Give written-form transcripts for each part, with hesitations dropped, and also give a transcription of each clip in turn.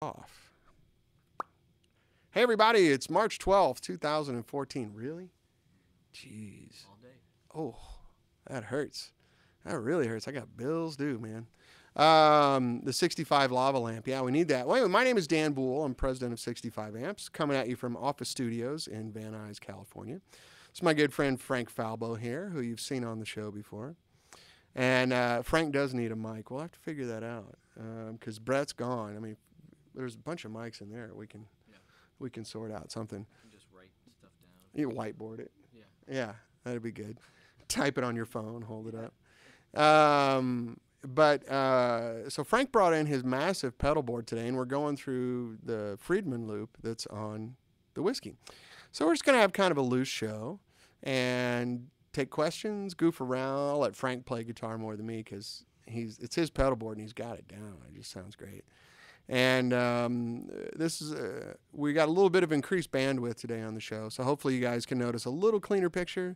Off. Hey everybody, it's March 12th, 2014. Really? Jeez. All day. Oh, that hurts. That really hurts. I got bills due, man. The 65 lava lamp. Yeah, we need that. Well, anyway, my name is Dan Boul. I'm president of 65 Amps, coming at you from Office Studios in Van Nuys, California. It's my good friend Frank Falbo here, who you've seen on the show before. And Frank does need a mic. We'll have to figure that out because Brett's gone. I mean, there's a bunch of mics in there. We can sort out something. You can just write stuff down. You whiteboard it. Yeah. That'd be good. Type it on your phone. Hold it up. So Frank brought in his massive pedal board today, and we're going through the Friedman loop that's on the whiskey. So we're just going to have kind of a loose show and take questions, goof around. I'll let Frank play guitar more than me because it's his pedal board and he's got it down. It just sounds great. And we got a little bit of increased bandwidth today on the show, so hopefully you guys can notice a little cleaner picture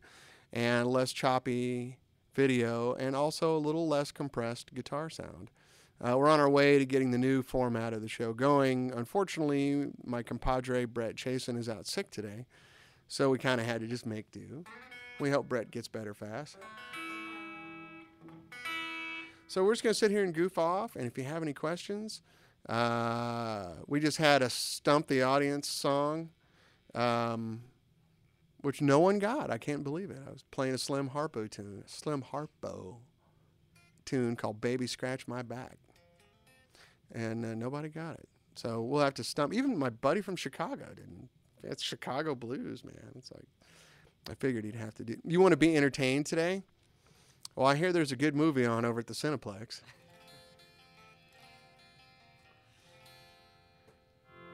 and less choppy video and also a little less compressed guitar sound. We're on our way to getting the new format of the show going. Unfortunately, my compadre Brett Chasen is out sick today, so we kind of had to just make do. We hope Brett gets better fast. So we're just going to sit here and goof off, and if you have any questions, we just had a Stump the Audience song, which no one got. I can't believe it. I was playing a Slim Harpo tune called Baby Scratch My Back. And nobody got it. So we'll have to stump. Even my buddy from Chicago didn't. It's Chicago blues, man. It's like, I figured he'd have to do. You want to be entertained today? Well, I hear there's a good movie on over at the Cineplex.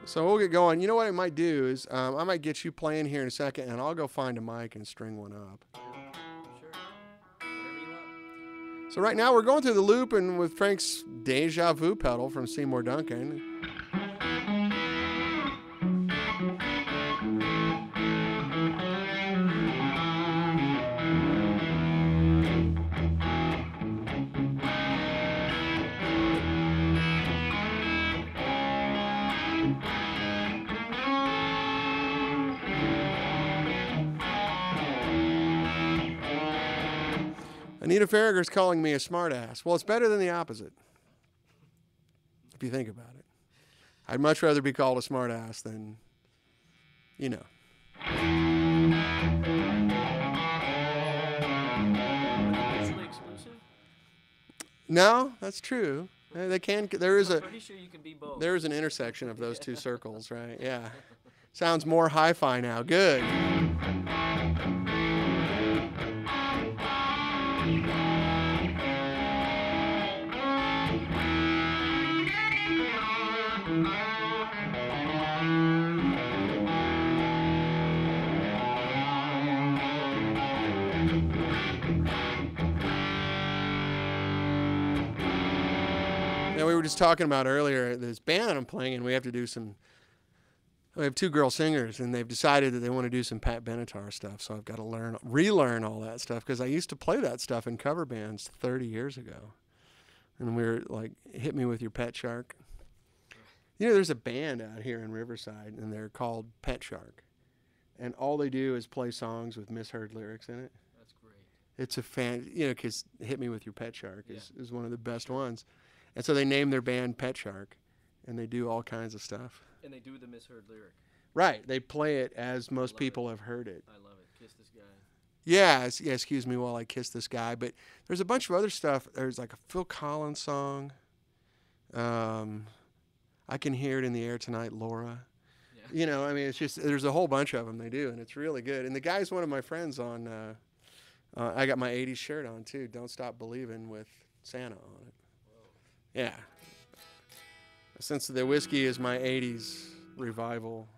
So we'll get going. You know what I might do is I might get you playing here in a second, and I'll go find a mic and string one up. Sure. Whatever you want. So right now we're going through the loop and with Frank's Deja Vu pedal from Seymour Duncan. Anita Farragher's calling me a smartass. Well, it's better than the opposite, if you think about it. I'd much rather be called a smartass than, you know. Mutually exclusive? No, that's true. They can. There is I'm pretty sure you can be both. there is an intersection of those two circles, right? Yeah. Sounds more hi-fi now. Good. Now, we were just talking about earlier this band I'm playing in. We have two girl singers, and they've decided that they want to do some Pat Benatar stuff. So I've got to relearn all that stuff because I used to play that stuff in cover bands 30 years ago. And we were like, hit me with your Pet Shark. You know, there's a band out here in Riverside, and they're called Pet Shark. And all they do is play songs with misheard lyrics in it. That's great. It's a because Hit Me With Your Pet Shark is one of the best ones. And so they name their band Pet Shark, and they do all kinds of stuff. And they do the misheard lyric. Right. They play it as most people have heard it. I love it. Kiss this guy. Yeah, excuse me while I kiss this guy. But there's a bunch of other stuff. There's like a Phil Collins song. I Can Hear It in the Air Tonight, Laura. Yeah. You know, I mean, it's just, there's a whole bunch of them they do, and it's really good. And the guy's one of my friends on, I got my 80s shirt on too, Don't Stop Believin' with Santa on it. Yeah. Since the whiskey is my 80s revival.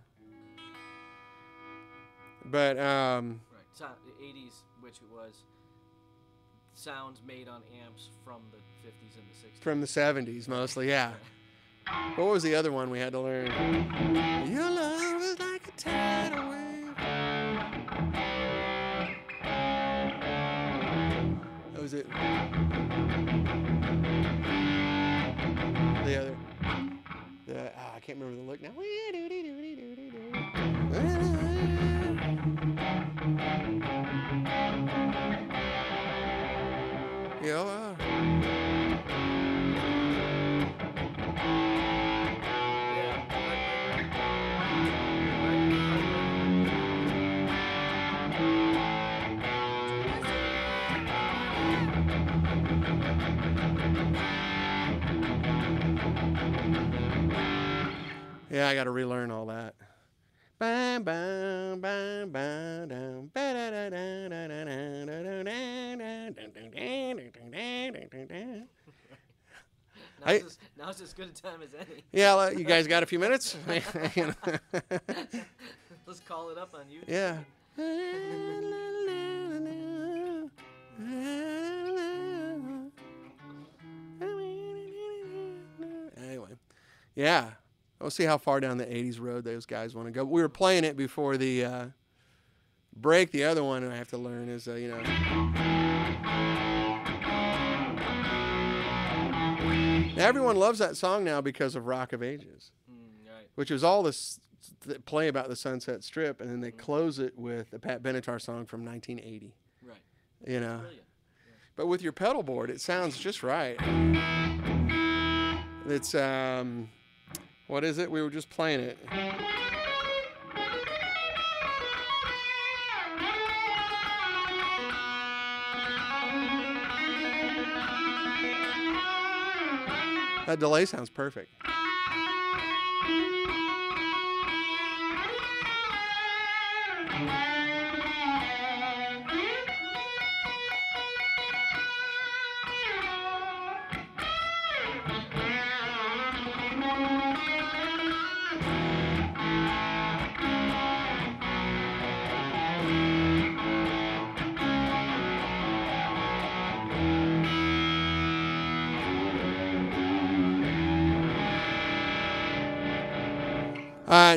But, Right. So the 80s, which it was sounds made on amps from the 50s and the 60s. from the 70s mostly, yeah. What was the other one we had to learn? Your love is like a tidal wave. That was it. The other. can't remember the lick now. Yeah. Yeah, I got to relearn all that. Now's as good a time as any. Yeah, you guys got a few minutes? Let's call it up on YouTube. Yeah. Anyway, yeah. We'll see how far down the 80s road those guys want to go. We were playing it before the break. The other one I have to learn is, everyone loves that song now because of Rock of Ages, Right. which was all this play about the Sunset Strip, and then they close it with a Pat Benatar song from 1980. Right. You know. Brilliant. Yeah. But with your pedal board, it sounds just right. It's, what is it? We were just playing it. That delay sounds perfect.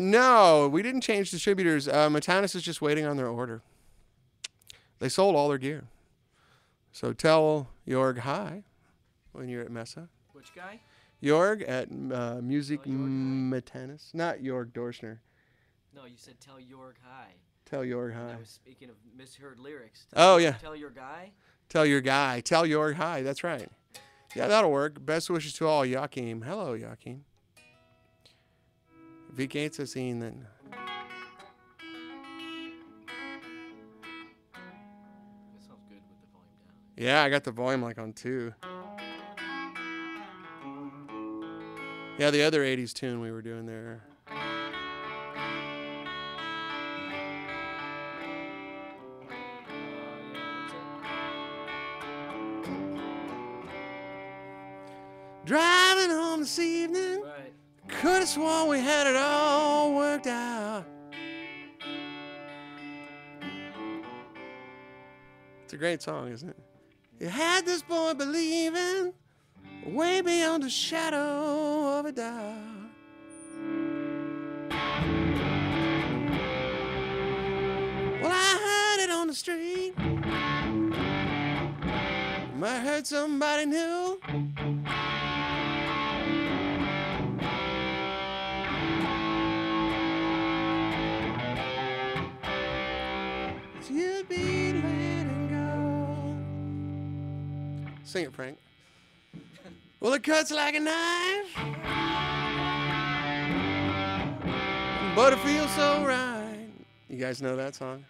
No, we didn't change distributors. Matanis is just waiting on their order. They sold all their gear. So tell Jorg hi when you're at Mesa. Which guy? Jorg at Music Tell Jorg Matanis. Not Jorg Dorschner. No, you said tell Jorg hi. Tell Jorg And I hi. was speaking of misheard lyrics. Oh, yeah. Tell your guy? Tell your guy. Tell Jorg hi. That's right. Yeah, that'll work. Best wishes to all. Joachim. Hello, Joachim. Wie geht's es Ihnen? That sounds good with the volume down. Yeah, I got the volume like on 2. Yeah, the other 80s tune we were doing there. Driving home this evening, Right. could have sworn we had it all worked out. It's a great song, isn't it? You had this boy believing way beyond the shadow of a doubt. Well, I heard it on the street. I heard somebody new. You'd be letting go. Sing it, Frank. Well, it cuts like a knife, but it feels so right. You guys know that song?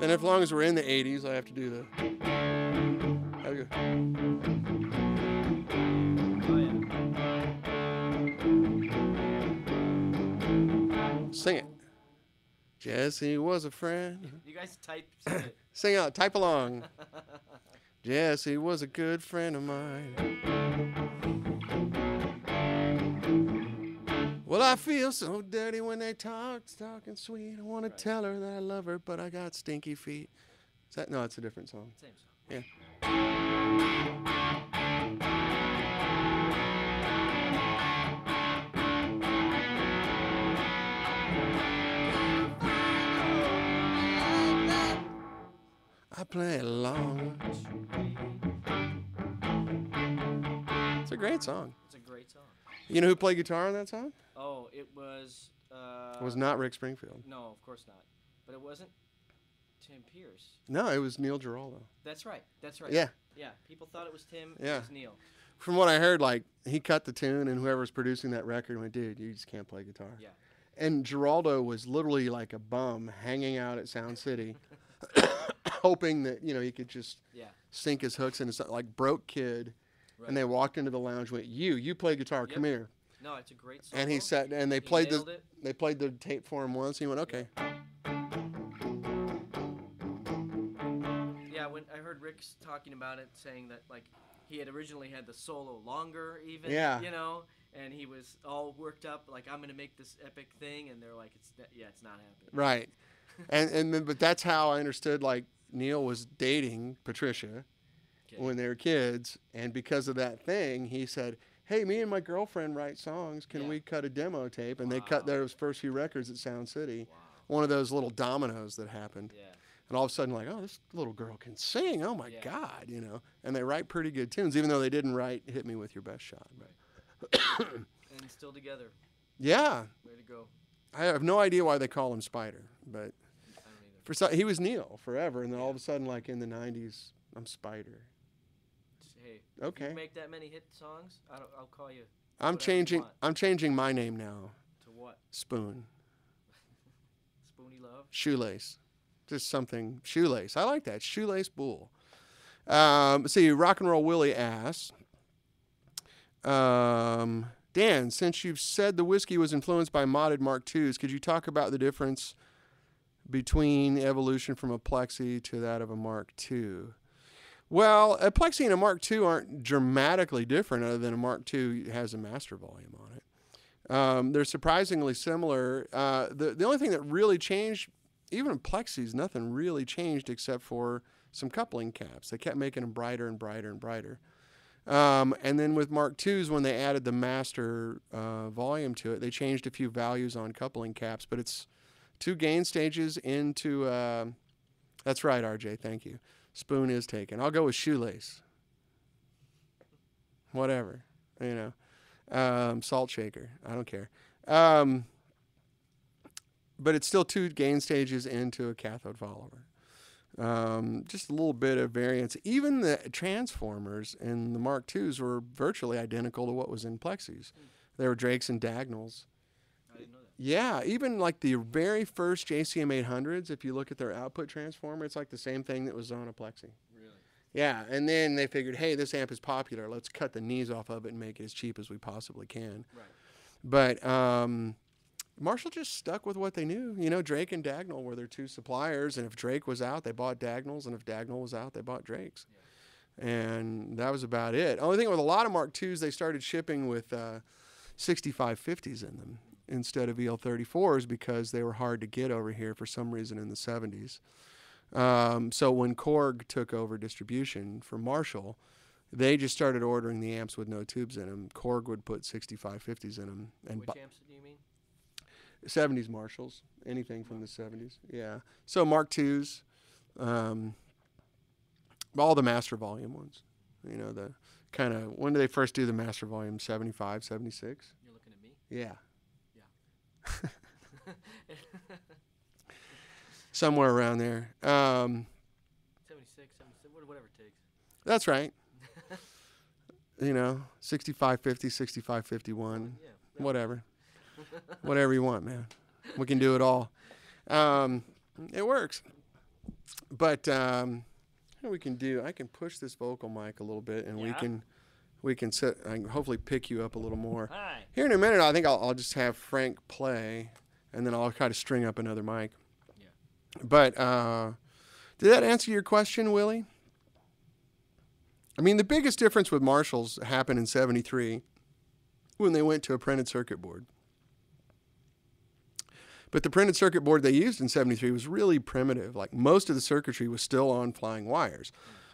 And as long as we're in the 80s, I have to do the. Have you? Oh, yeah. Sing it. Jesse was a friend. You guys type it. Sing out, type along. Jesse was a good friend of mine. Well, I feel so dirty when they talking sweet. I want to tell her that I love her, but I got stinky feet. Is that no? It's a different song. Same song. Yeah. I play along. It's a great song. It's a great song. You know who played guitar on that song? Oh, it was. It was not Rick Springfield. No, of course not. But it wasn't Tim Pierce. No, it was Neil Giraldo. That's right. That's right. Yeah. Yeah. People thought it was Tim. Yeah. It was Neil. From what I heard, like, he cut the tune, and whoever was producing that record went, dude, you just can't play guitar. Yeah. And Giraldo was literally like a bum hanging out at Sound City, hoping that, you know, he could just sink his hooks into something, like broke kid. Right. And they walked into the lounge and went, you play guitar, come here. No, it's a great song. And he sat, and they played the tape for him once, and he went, okay. Yeah, when I heard Rick talking about it, saying that, like, he had originally had the solo longer, even, you know, and he was all worked up, like, I'm going to make this epic thing, and they're like, it's not happening. Right. But that's how I understood, like, Neil was dating Patricia when they were kids, and because of that thing, he said, hey, me and my girlfriend write songs, can we cut a demo tape? And they cut those first few records at Sound City. Wow. One of those little dominoes that happened. Yeah. And all of a sudden, like, oh, this little girl can sing. Oh, my God, you know. And they write pretty good tunes, even though they didn't write Hit Me With Your Best Shot. Right. And still together. Yeah. Way to go. I have no idea why they call him Spider, but I don't either. he was Neil forever, and then all of a sudden, like, in the 90s, I'm Spider. Hey, okay. If you make that many hit songs, I'll call you. I'm changing my name now. To what? Spoon. Spoony Love? Shoelace. Just something. Shoelace. I like that. Shoelace Boul. See, Rock and Roll Willie asks, Dan, since you've said the whiskey was influenced by modded Mark IIs, could you talk about the difference between evolution from a Plexi to that of a Mark II? Well, a Plexi and a Mark II aren't dramatically different other than a Mark II has a master volume on it. They're surprisingly similar. The only thing that really changed, even in Plexis, nothing really changed except for some coupling caps. They kept making them brighter and brighter and brighter. And then with Mark IIs, when they added the master volume to it, they changed a few values on coupling caps, but it's 2 gain stages into, that's right, RJ, thank you. Spoon is taken. I'll go with Shoelace. Whatever, you know. Salt shaker, I don't care. But it's still 2 gain stages into a cathode follower. Just a little bit of variance. Even the transformers in the Mark IIs were virtually identical to what was in Plexis. They were Drakes and Dagnalls. I didn't know that. Yeah, even like the very first JCM 800s, if you look at their output transformer, it's like the same thing that was on a Plexi. Really? Yeah, and then they figured, hey, this amp is popular. Let's cut the knees off of it and make it as cheap as we possibly can. Right. But Marshall just stuck with what they knew. You know, Drake and Dagnall were their 2 suppliers, and if Drake was out, they bought Dagnalls, and if Dagnall was out, they bought Drakes. Yeah. And that was about it. Only thing with a lot of Mark IIs, they started shipping with 6550s in them instead of EL34s because they were hard to get over here for some reason in the 70s. So when Korg took over distribution for Marshall, they just started ordering the amps with no tubes in them. Korg would put 6550s in them. And which amps do you mean? 70s Marshalls, anything from the 70s. Yeah. So Mark IIs, all the master volume ones. You know, the kind of, when did they first do the master volume? 75, 76? You're looking at me? Yeah. Yeah. Somewhere around there. 76, whatever it takes. That's right. You know, 6550, 6551, whatever. Whatever you want, man. We can do it all. It works. But what we can do, I can push this vocal mic a little bit, and we can sit. I can hopefully pick you up a little more. Hi. Here in a minute, I think I'll just have Frank play, and then I'll try to string up another mic. Yeah. But did that answer your question, Willie? I mean, the biggest difference with Marshalls happened in '73 when they went to a printed circuit board. But the printed circuit board they used in '73 was really primitive. Like, most of the circuitry was still on flying wires.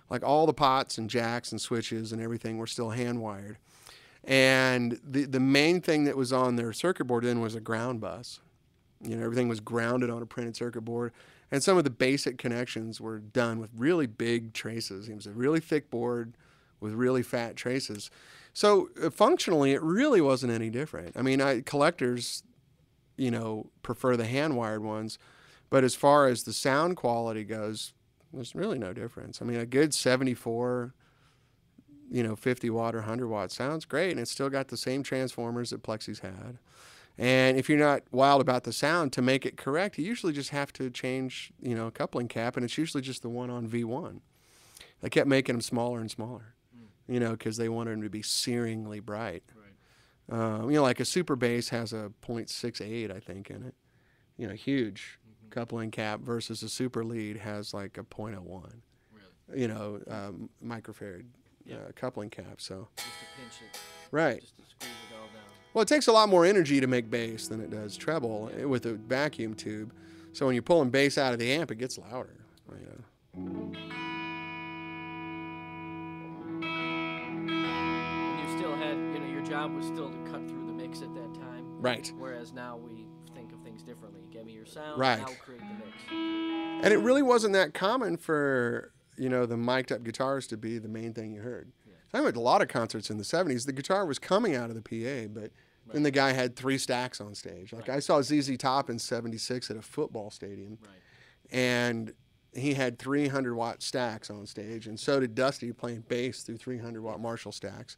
Like, all the pots and jacks and switches and everything were still hand wired. And the main thing that was on their circuit board then was a ground bus. You know, everything was grounded on a printed circuit board. And some of the basic connections were done with really big traces. It was a really thick board with really fat traces. So functionally, it really wasn't any different. I mean, collectors, prefer the hand-wired ones, but as far as the sound quality goes, there's really no difference. I mean, a good 74, 50 watt or 100 watt sounds great, and it's still got the same transformers that Plexi's had. And if you're not wild about the sound, to make it correct, you usually just have to change, a coupling cap, and it's usually just the one on V1. They kept making them smaller and smaller, because they wanted them to be searingly bright. Right. Like a super bass has a .68, I think, in it. Huge coupling cap versus a super lead has like a .01. Really? Microfarad coupling cap. So. Just to pinch it. Right. Just to squeeze it all down. Well, it takes a lot more energy to make bass than it does treble with a vacuum tube. So when you're pulling bass out of the amp, it gets louder. And you still had, your job was still to cut through the mix at that time. Right. Whereas now we think of things differently. Give me your sound, right. I'll create the mix. And it really wasn't that common for, the mic'd up guitars to be the main thing you heard. I went to a lot of concerts in the 70s. The guitar was coming out of the PA, but then the guy had 3 stacks on stage. Like I saw ZZ Top in '76 at a football stadium, and he had 300-watt stacks on stage, and so did Dusty playing bass through 300-watt Marshall stacks.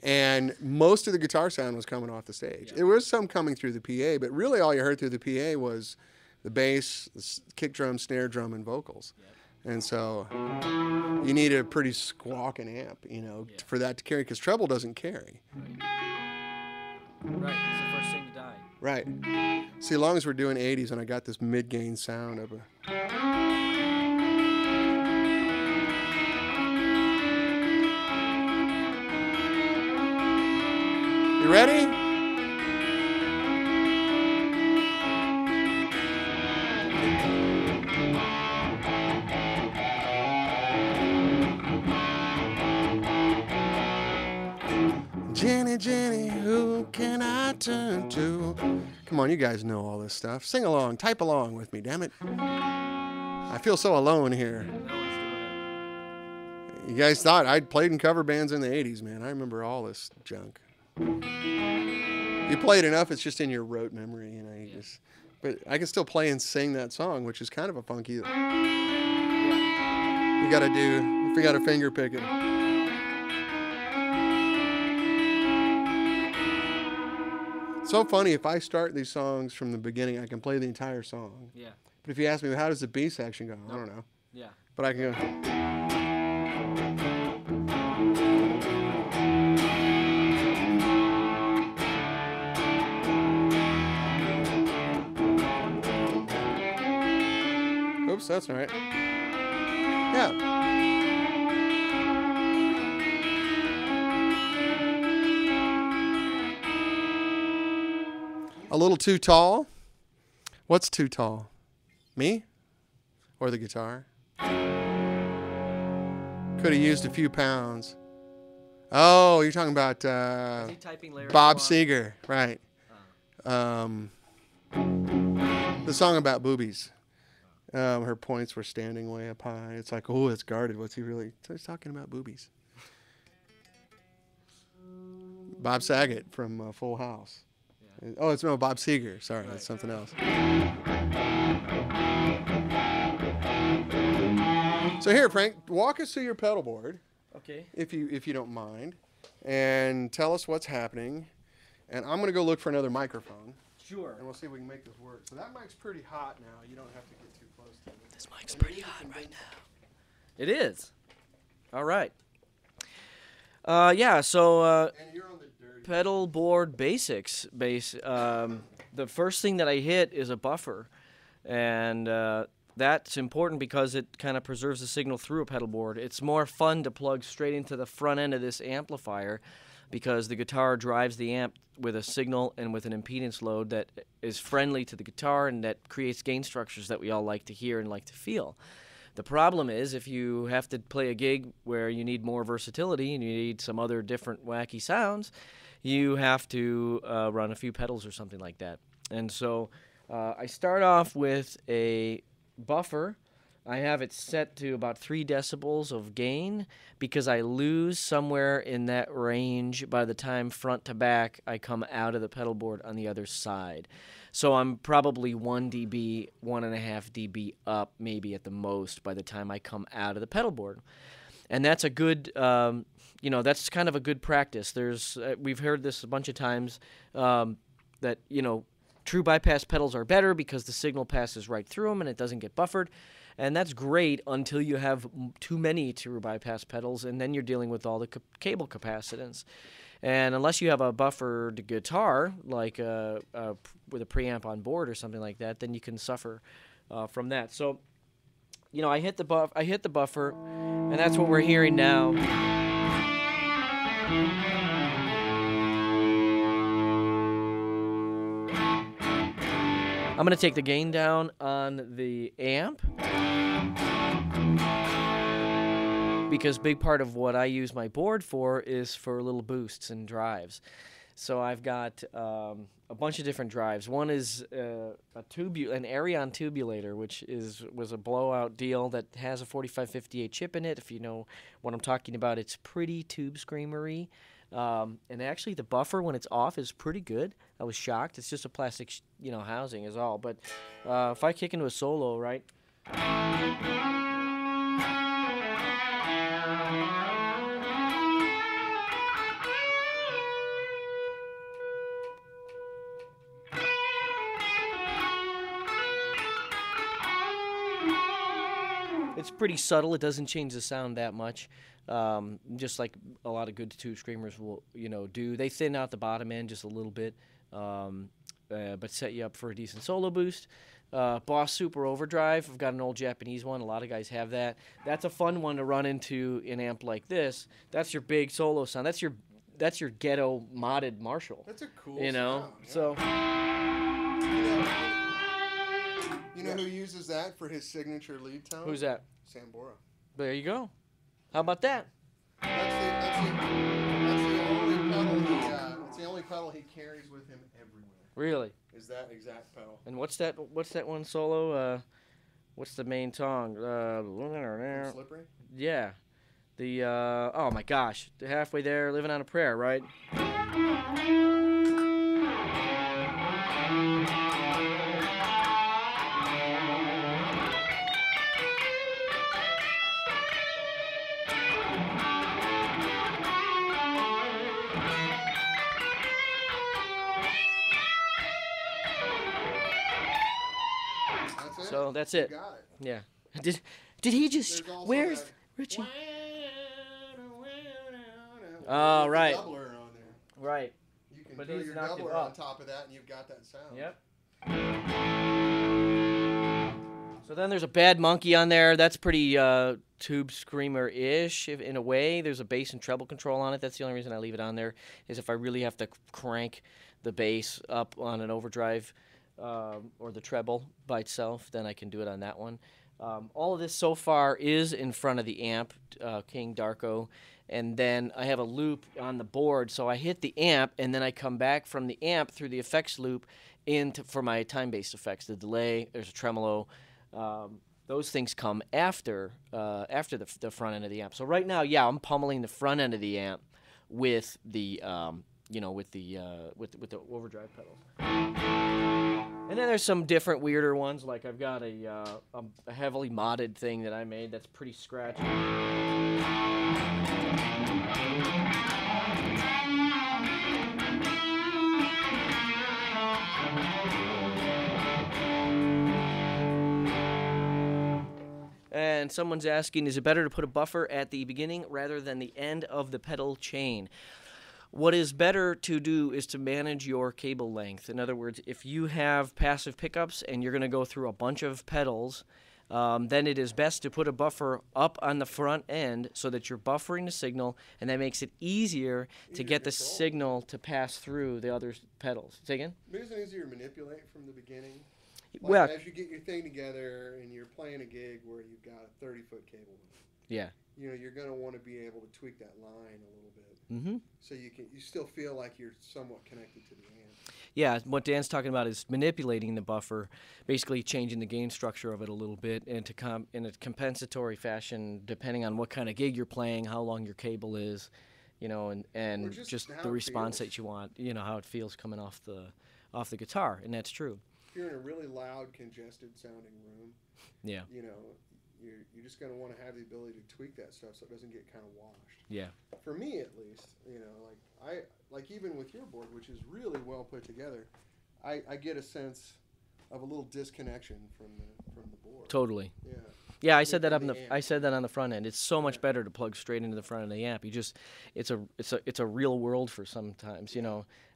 And most of the guitar sound was coming off the stage. There was some coming through the PA, but really all you heard through the PA was the bass, the kick drum, snare drum, and vocals. And so you need a pretty squawking amp, for that to carry, because treble doesn't carry. Right, it's the first thing to die. Right. See, as long as we're doing 80s and I got this mid-gain sound of a... You ready? Jenny, Jenny, who can I turn to? Come on, you guys know all this stuff. Sing along, type along with me, damn it. I feel so alone here. You guys thought I'd played in cover bands in the 80s, man. I remember all this junk. You played enough, it's just in your rote memory, just. But I can still play and sing that song, which is kind of a funky. You gotta do if you got a finger picking. So funny, if I start these songs from the beginning, I can play the entire song. Yeah. But if you ask me, how does the B section go? I don't know. Yeah. But I can go. Oops, that's all right. Yeah. A little too tall? What's too tall? Me? Or the guitar? Could have used a few pounds. Oh, you're talking about Bob Seger, right. The song about boobies. Her points were standing way up high. It's like, oh, it's guarded. What's he really? He's talking about boobies. Bob Saget from Full House. Yeah. Oh, it's no Bob Seger. Sorry, right. That's something else. So here, Frank, walk us through your pedal board. Okay. If you don't mind, and tell us what's happening. And I'm gonna go look for another microphone. Sure. And we'll see if we can make this work. So that mic's pretty hot now. You don't have to get too close to it. This mic's pretty hot right now. It is. All right. Yeah, so and you're on the dirty pedal board basics. The first thing that I hit is a buffer. And that's important because it kind of preserves the signal through a pedal board. It's more fun to plug straight into the front end of this amplifier because the guitar drives the amp with a signal and with an impedance load that is friendly to the guitar and that creates gain structures that we all like to hear and like to feel. The problem is if you have to play a gig where you need more versatility and you need some other different wacky sounds, you have to run a few pedals or something like that. And so I start off with a buffer. I have it set to about 3 decibels of gain because I lose somewhere in that range by the time front to back I come out of the pedal board on the other side. So I'm probably 1 dB, 1.5 dB up maybe at the most by the time I come out of the pedal board. And that's a good, that's kind of a good practice. We've heard this a bunch of times that, true bypass pedals are better because the signal passes right through them and it doesn't get buffered. And that's great until you have too many true bypass pedals, and then you're dealing with all the cable capacitance. And unless you have a buffered guitar, like with a preamp on board or something like that, then you can suffer from that. So, I hit the buffer, and that's what we're hearing now. I'm going to take the gain down on the amp because big part of what I use my board for is for little boosts and drives. So I've got a bunch of different drives. One is an Arion tubulator, which was a blowout deal that has a 4558 chip in it. If you know what I'm talking about, it's pretty tube screamery. And actually, the buffer when it's off is pretty good. I was shocked. It's just a plastic, housing is all. But if I kick into a solo, right? It's pretty subtle. It doesn't change the sound that much, just like a lot of good tube screamers will, do. They thin out the bottom end just a little bit, but set you up for a decent solo boost. Boss Super Overdrive. I've got an old Japanese one. A lot of guys have that. That's a fun one to run into an amp like this. That's your big solo sound. That's your ghetto modded Marshall. That's a cool sound. Yeah. So. You know who uses that for his signature lead tone? Who's that? Sambora. There you go. How about that? That's the only pedal he carries with him everywhere. Really? Is that exact pedal? And what's that one solo? What's the main song? Slippery? Yeah. Oh my gosh. Halfway there, Living on a Prayer, right? So that's it. You got it. Yeah. Did he just? Where's that, Richie? Oh, right. Doubler on there. Right. You can But throw he's your knocked it doubler up. on top of that, and you've got that sound. Yep. So then there's a Bad Monkey on there. That's pretty tube screamer-ish in a way. There's a bass and treble control on it. That's the only reason I leave it on there, is if I really have to crank the bass up on an overdrive or the treble by itself, then I can do it on that one. All of this so far is in front of the amp, King Darko, and then I have a loop on the board, so I hit the amp, and then I come back from the amp through the effects loop for my time-based effects. The delay, there's a tremolo. Those things come after the front end of the amp. So right now, yeah, I'm pummeling the front end of the amp with the with the overdrive pedals. And then there's some different weirder ones, like I've got a heavily modded thing that I made that's pretty scratchy. And someone's asking, is it better to put a buffer at the beginning rather than the end of the pedal chain? What is better to do is to manage your cable length. In other words, if you have passive pickups and you're going to go through a bunch of pedals, then it is best to put a buffer up on the front end so that you're buffering the signal, and that makes it easier to get the signal to pass through the other pedals. Say again? Isn't it easier to manipulate from the beginning? Like Well, as you get your thing together and you're playing a gig where you've got a 30-foot cable, yeah. You're going to want to be able to tweak that line a little bit, Mm-hmm. so you still feel like you're somewhat connected to the amp. Yeah, what Dan's talking about is manipulating the buffer, basically changing the gain structure of it a little bit into in a compensatory fashion, depending on what kind of gig you're playing, how long your cable is, and just the response that you want, how it feels coming off the guitar, and that's true. If you're in a really loud, congested sounding room, yeah, you're just going to want to have the ability to tweak that stuff so it doesn't get kind of washed. Yeah. For me, at least, like even with your board, which is really well put together, I get a sense of a little disconnection from the board. Totally. Yeah. Yeah, I said that I said that on the front end. It's so much better to plug straight into the front of the amp. It's a real world for sometimes,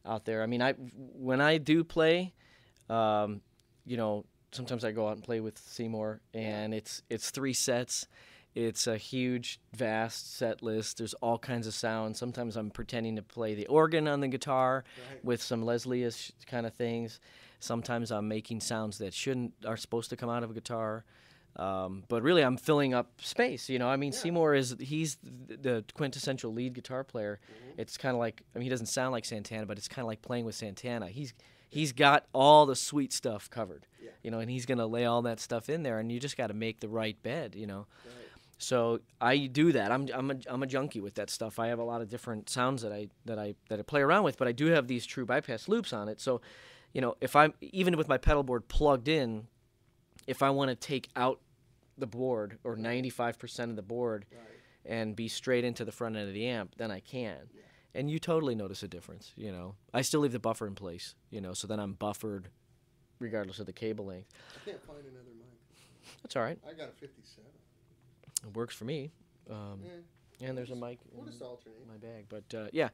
out there. I mean, when I do play, sometimes I go out and play with Seymour, and it's 3 sets. It's a huge, vast set list. There's all kinds of sounds. Sometimes I'm pretending to play the organ on the guitar with some Leslie-ish kind of things. Sometimes I'm making sounds that are supposed to come out of a guitar. But really, I'm filling up space. I mean, Seymour he's the quintessential lead guitar player. Mm-hmm. It's kind of like, he doesn't sound like Santana, but it's kind of like playing with Santana. He's got all the sweet stuff covered, and he's gonna lay all that stuff in there, and you just got to make the right bed, Right. So I do that. I'm a junkie with that stuff. I have a lot of different sounds that I play around with, but I do have these true bypass loops on it. So, if I'm even with my pedal board plugged in, if I want to take out the board or 95% of the board and be straight into the front end of the amp, then I can. Yeah. And you totally notice a difference, I still leave the buffer in place, so then I'm buffered regardless of the cable length. I can't find another mic. That's all right. I got a 57. It works for me. And there's a mic we'll just alternate. In my bag. But, yeah.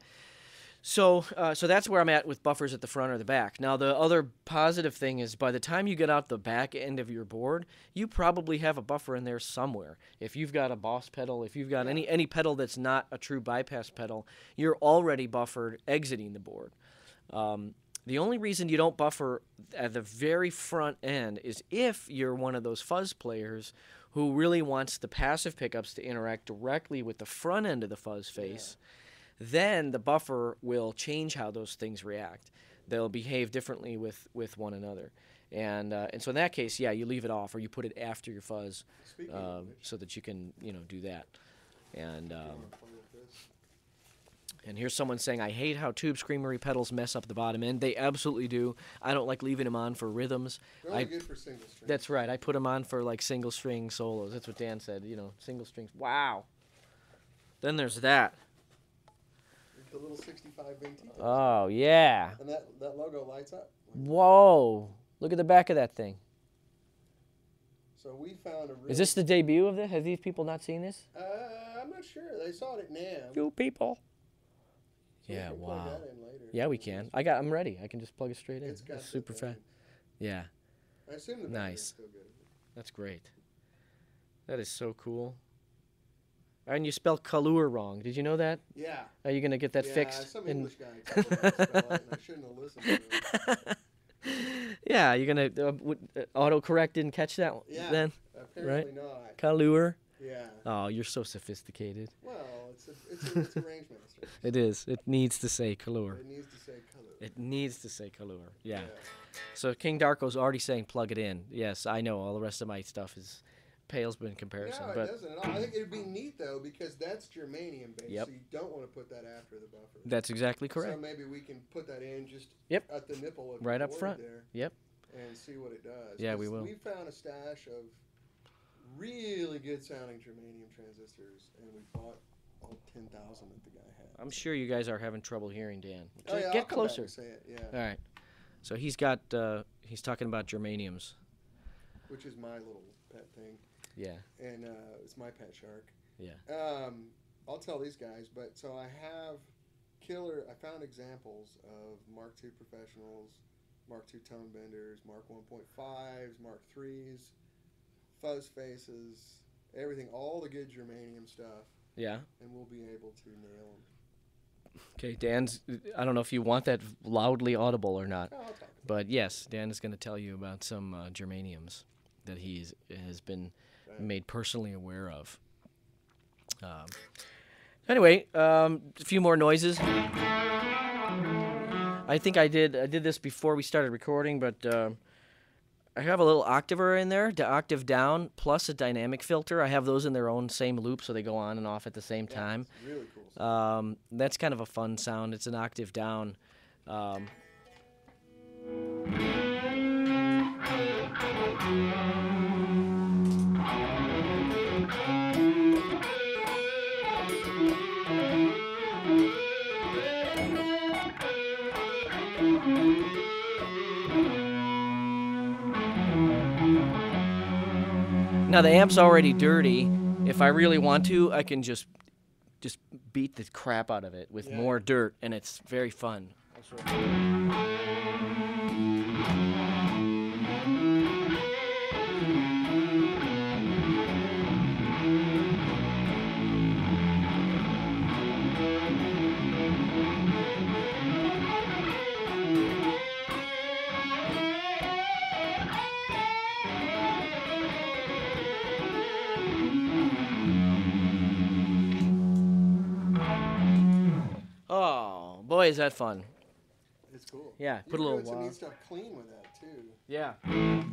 So that's where I'm at with buffers at the front or the back. Now, the other positive thing is by the time you get out the back end of your board, you probably have a buffer in there somewhere. If you've got a Boss pedal, if you've got any pedal that's not a true bypass pedal, you're already buffered exiting the board. The only reason you don't buffer at the very front end is if you're one of those fuzz players who really wants the passive pickups to interact directly with the front end of the fuzz face. Yeah. Then the buffer will change how those things react. They'll behave differently with one another. And so in that case, you leave it off or you put it after your fuzz so that you can, do that. And here's someone saying, I hate how Tube Screamery pedals mess up the bottom end. They absolutely do. I don't like leaving them on for rhythms. They're only good for single strings. That's right. I put them on for like single string solos. That's what Dan said, single strings. Wow. Then there's that. The little 65 Ventito. Oh, yeah. And that logo lights up. Whoa. Look at the back of that thing. So we found a really... Is this the debut of this? Have these people not seen this? I'm not sure. They saw it at NAMM. You people. So yeah, we can wow. plug that in later. Yeah, we can. I'm ready. I can just plug it straight in. It's super fast. Yeah. I assume the nice. Is still good. That's great. That is so cool. And you spelled Kalur wrong. Did you know that? Yeah. Are you going to get that fixed? Yeah, some English guy told me how to spell it, and I shouldn't have listened to him. Yeah, you're going to... autocorrect didn't catch that one then? Apparently not. Kalur? Yeah. Oh, you're so sophisticated. Well, it's a range master. It is. It needs to say Kalur. It needs to say Kalur. It needs to say Kalur. Yeah. So King Darko's already saying plug it in. Yes, I know. All the rest of my stuff is pales in comparison. No, but it doesn't at all. I think it'd be neat though because that's germanium based. Yep. So you don't want to put that after the buffer. That's exactly correct. So maybe we can put that in just at the nipple of right the up front there. Yep. And see what it does. Yeah, we will. We found a stash of really good sounding germanium transistors, and we bought all 10,000 that the guy had. I'm sure you guys are having trouble hearing Dan. Oh, yeah, Get I'll closer. Come back and say it. Yeah. All right. So he's got he's talking about germaniums, which is my little pet thing. Yeah. And it's my pet shark. Yeah. I'll tell these guys, but so I found examples of Mark II professionals, Mark II tone benders, Mark 1.5s, Mark IIIs, fuzz faces, everything, all the good germanium stuff. Yeah. And we'll be able to nail them. Okay, Dan's, I don't know if you want that loudly audible or not, I'll talk but yes, Dan is going to tell you about some germaniums that has been made personally aware of. Anyway, a few more noises. I think I did this before we started recording, but I have a little octaver in there, the octave down, plus a dynamic filter. I have those in their own same loop, so they go on and off at the same time. It's really cool. That's kind of a fun sound. It's an octave down. Now the amp's already dirty. If I really want to, I can just beat the crap out of it with more dirt, and it's very fun. Oh, boy, is that fun. It's cool. Yeah, put a You're little doing some neat stuff clean with that, too. Yeah.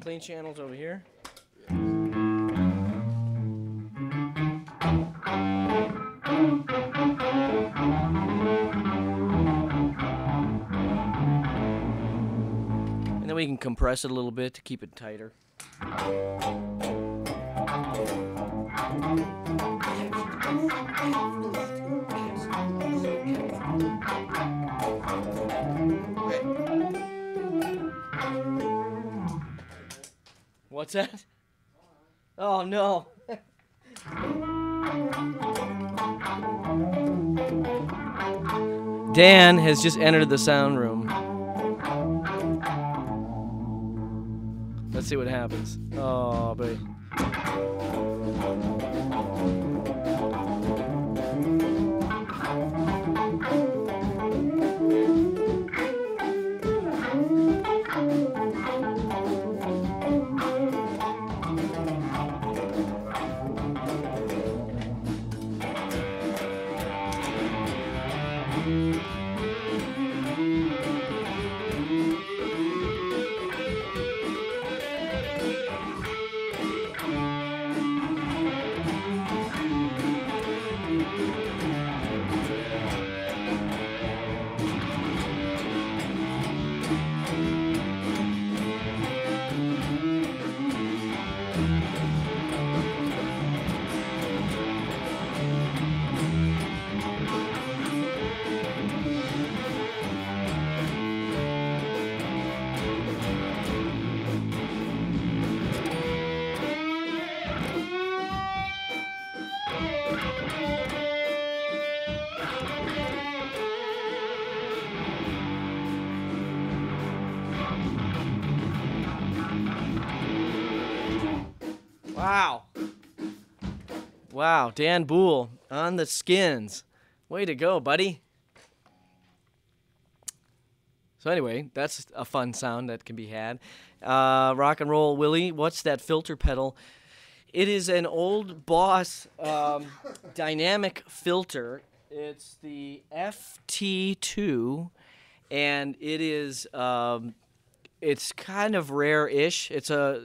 Clean channels over here. And then we can compress it a little bit to keep it tighter. What's that? Oh no. Dan has just entered the sound room. Let's see what happens. Oh, baby. Wow. Wow, Dan Boul on the skins. Way to go, buddy. So anyway, that's a fun sound that can be had. Rock and Roll Willie, what's that filter pedal? It is an old Boss dynamic filter. It's the FT2, and it is it's kind of rare-ish. It's a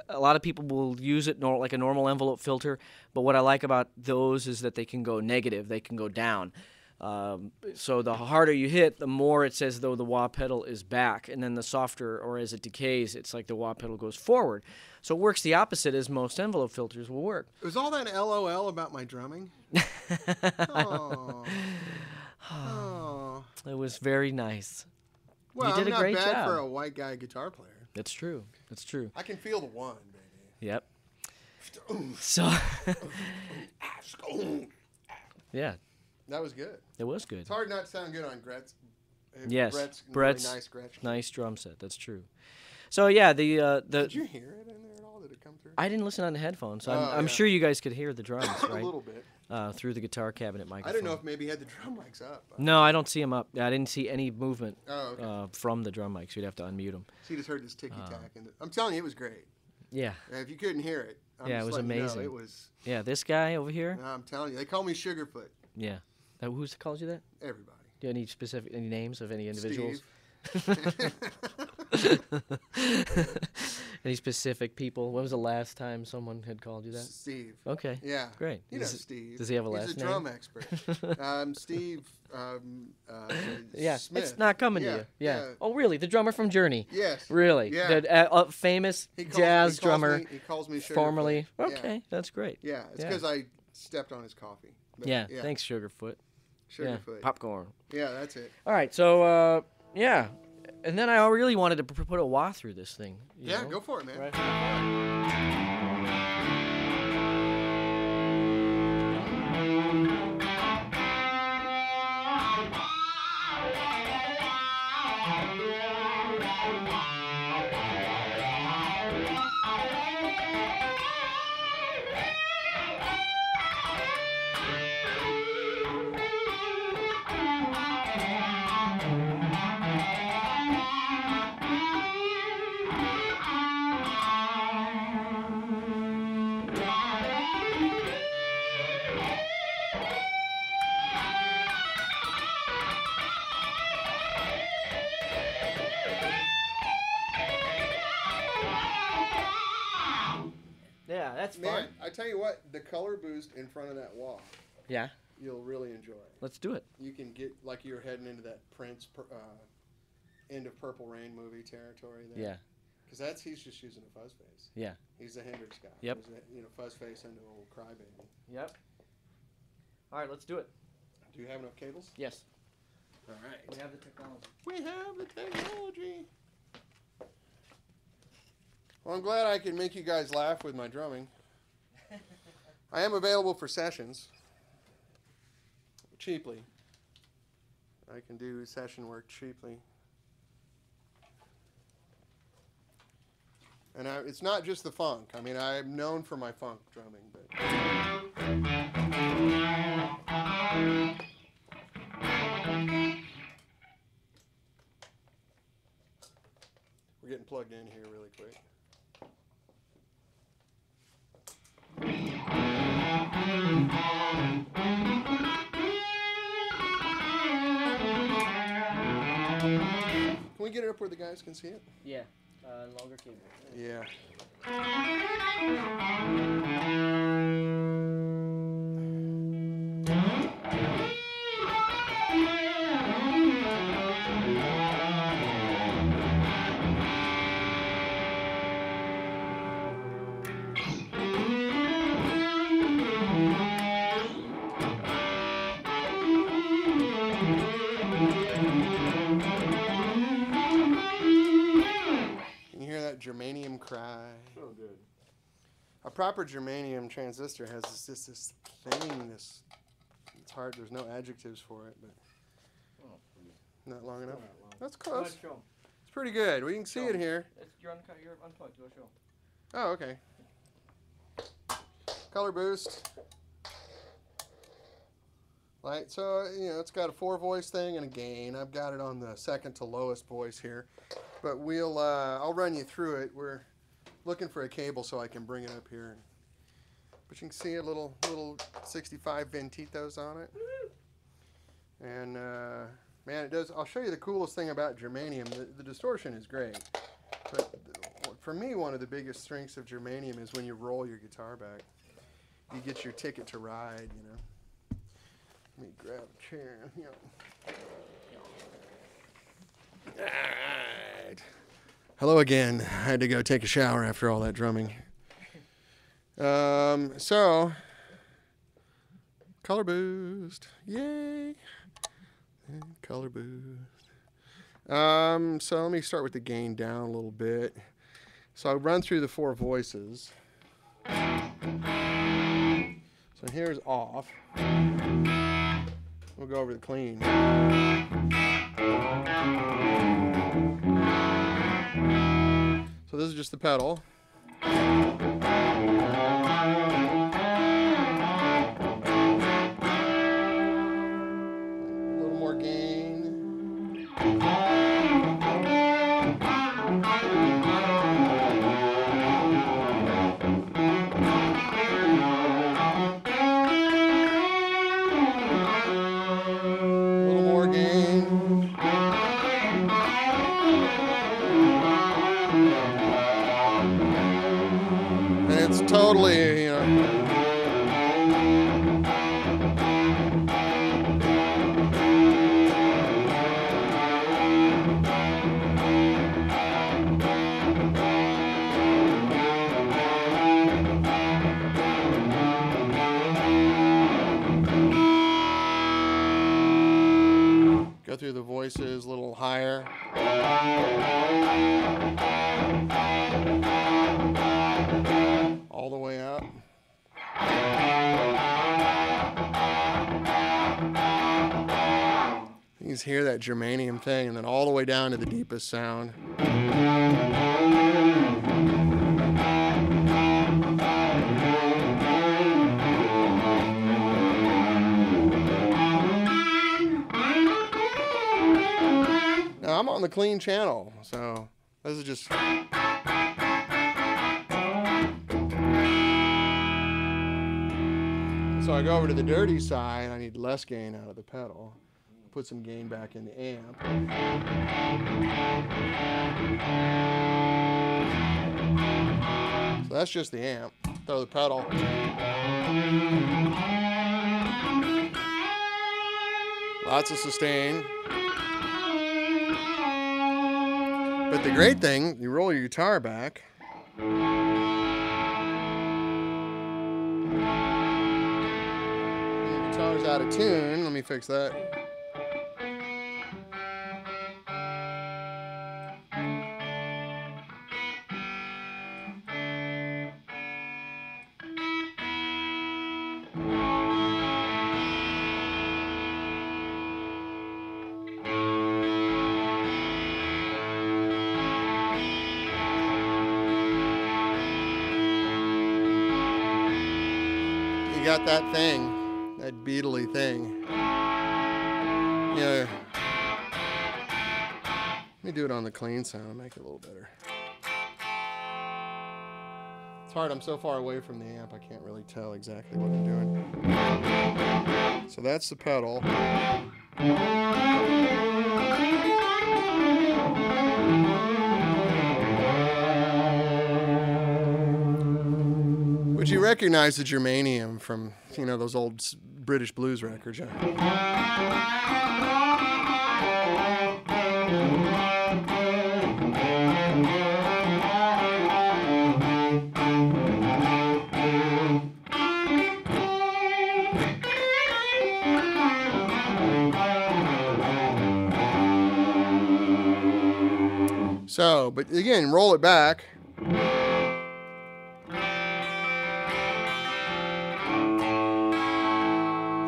lot of people will use it like a normal envelope filter, but what I like about those is that they can go negative, they can go down. So the harder you hit, the more it says though the wah pedal is back, and then the softer, or as it decays, it's like the wah pedal goes forward. So it works the opposite as most envelope filters will work. Was all that LOL about my drumming? Oh. Oh. It was very nice. Well, you did I'm a great not bad job. for a white guy guitar player. That's true. That's true. I can feel the one, baby. Yep. So. Yeah. That was good. It was good. It's hard not to sound good on Brett's. Yes, Brett's really nice drum set. That's true. So yeah, the Did you hear it in there at all? Did it come through? I didn't listen on the headphones, so I'm sure you guys could hear the drums, right? A little bit. Through the guitar cabinet microphone. I didn't know if maybe he had the drum mics up. No, I don't see them up. I didn't see any movement from the drum mics. You'd have to unmute them. So you just heard this ticky-tack. I'm telling you, it was great. Yeah. If you couldn't hear it, it was amazing. It was. Yeah, this guy over here. I'm telling you, they call me Sugarfoot. Yeah. Who calls you that? Everybody. Do you have any names of any individuals? Steve. Any specific people? When was the last time someone had called you that? Steve. Okay. Yeah. Great. You know Steve. Does he have a last He's a name? drum expert. Steve Yeah, Smith. it's not coming to you. Yeah. Oh, really? The drummer from Journey? Yes. Really? Yeah. The famous jazz drummer. He calls me Sugarfoot. Formerly. Okay, that's great. Yeah, it's because I stepped on his coffee. But, yeah, thanks, Sugarfoot. Sugarfoot. Yeah. Popcorn. Yeah, that's it. All right, so, yeah. And then I really wanted to put a wah through this thing. You know? Go for it, man. Right. Yeah, that's fun. Man, I tell you what, the color boost in front of that wall. Yeah. You'll really enjoy it. Let's do it. You can get like you're heading into that Prince end of Purple Rain movie territory there. Yeah. Because he's just using a fuzz face. Yeah. He's a Hendrix guy. Yep. He's a fuzz face and an old crybaby. Yep. All right, let's do it. Do you have enough cables? Yes. All right. We have the technology. We have the technology. Well, I'm glad I can make you guys laugh with my drumming. I am available for sessions. Cheaply. I can do session work cheaply. And it's not just the funk. I mean, I'm known for my funk drumming, but we're getting plugged in here really quick. Can we get it up where the guys can see it? Yeah. Longer cable. Yeah. Germanium cry. Oh, good. A proper germanium transistor has this thing, it's hard, there's no adjectives for it, but not long enough. That's close. It's pretty good. We can see it here. You're unplugged. Go show. Oh, okay. Color boost. Light. So, it's got a 4-voice thing and a gain. I've got it on the second to lowest voice here. But I'll run you through it. We're looking for a cable so I can bring it up here. But you can see a little 65 Ventitos on it. And man, it does. I'll show you the coolest thing about germanium. The distortion is great. But for me, one of the biggest strengths of germanium is when you roll your guitar back. You get your ticket to ride, Let me grab a chair, All right. Hello again. I had to go take a shower after all that drumming. So, color boost. Yay. Color boost. So let me start with the gain down a little bit. So I'll run through the 4 voices. So here's off. We'll go over the clean. So this is just the pedal. A little more gain. A little more gain. totally, you know. Go through the voices a little higher. All the way up. You just hear that germanium thing, and then all the way down to the deepest sound. Now, I'm on the clean channel, so this is just... So I go over to the dirty side, I need less gain out of the pedal. Put some gain back in the amp. So that's just the amp. Throw the pedal. Lots of sustain. But the great thing, you roll your guitar back. Guitar's out of tune. Let me fix that. You got that thing. That beatly thing. Yeah. Let me do it on the clean sound, make it a little better. It's hard, I'm so far away from the amp, I can't really tell exactly what I'm doing. So that's the pedal. Would you recognize the germanium from, you know, those old British blues records? Yeah. So, but again, roll it back.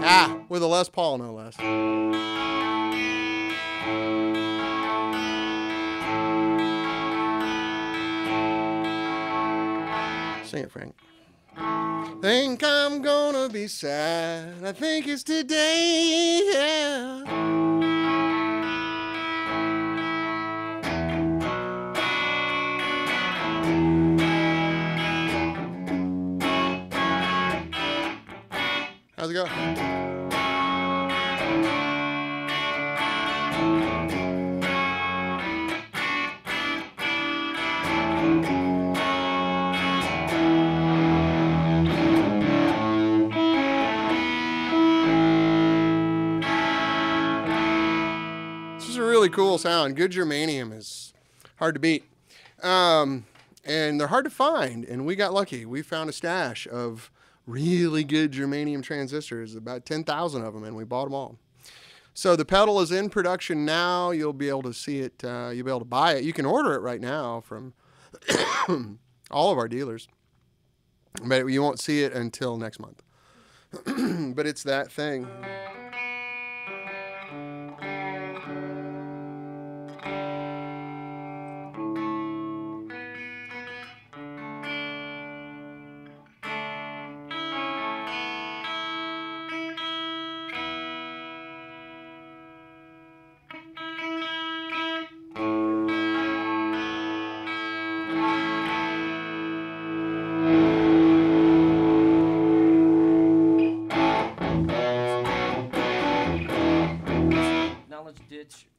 Ah, with a Les Paul, no less. Sing it, Frank. Think I'm gonna be sad. I think it's today, yeah. How's it go? This is a really cool sound. Good germanium is hard to beat. And they're hard to find, and we got lucky. We found a stash of really good germanium transistors, about 10,000 of them, and we bought them all. So the pedal is in production now. You'll be able to see it. You'll be able to buy it. You can order it right now from all of our dealers, but you won't see it until next month. But it's that thing.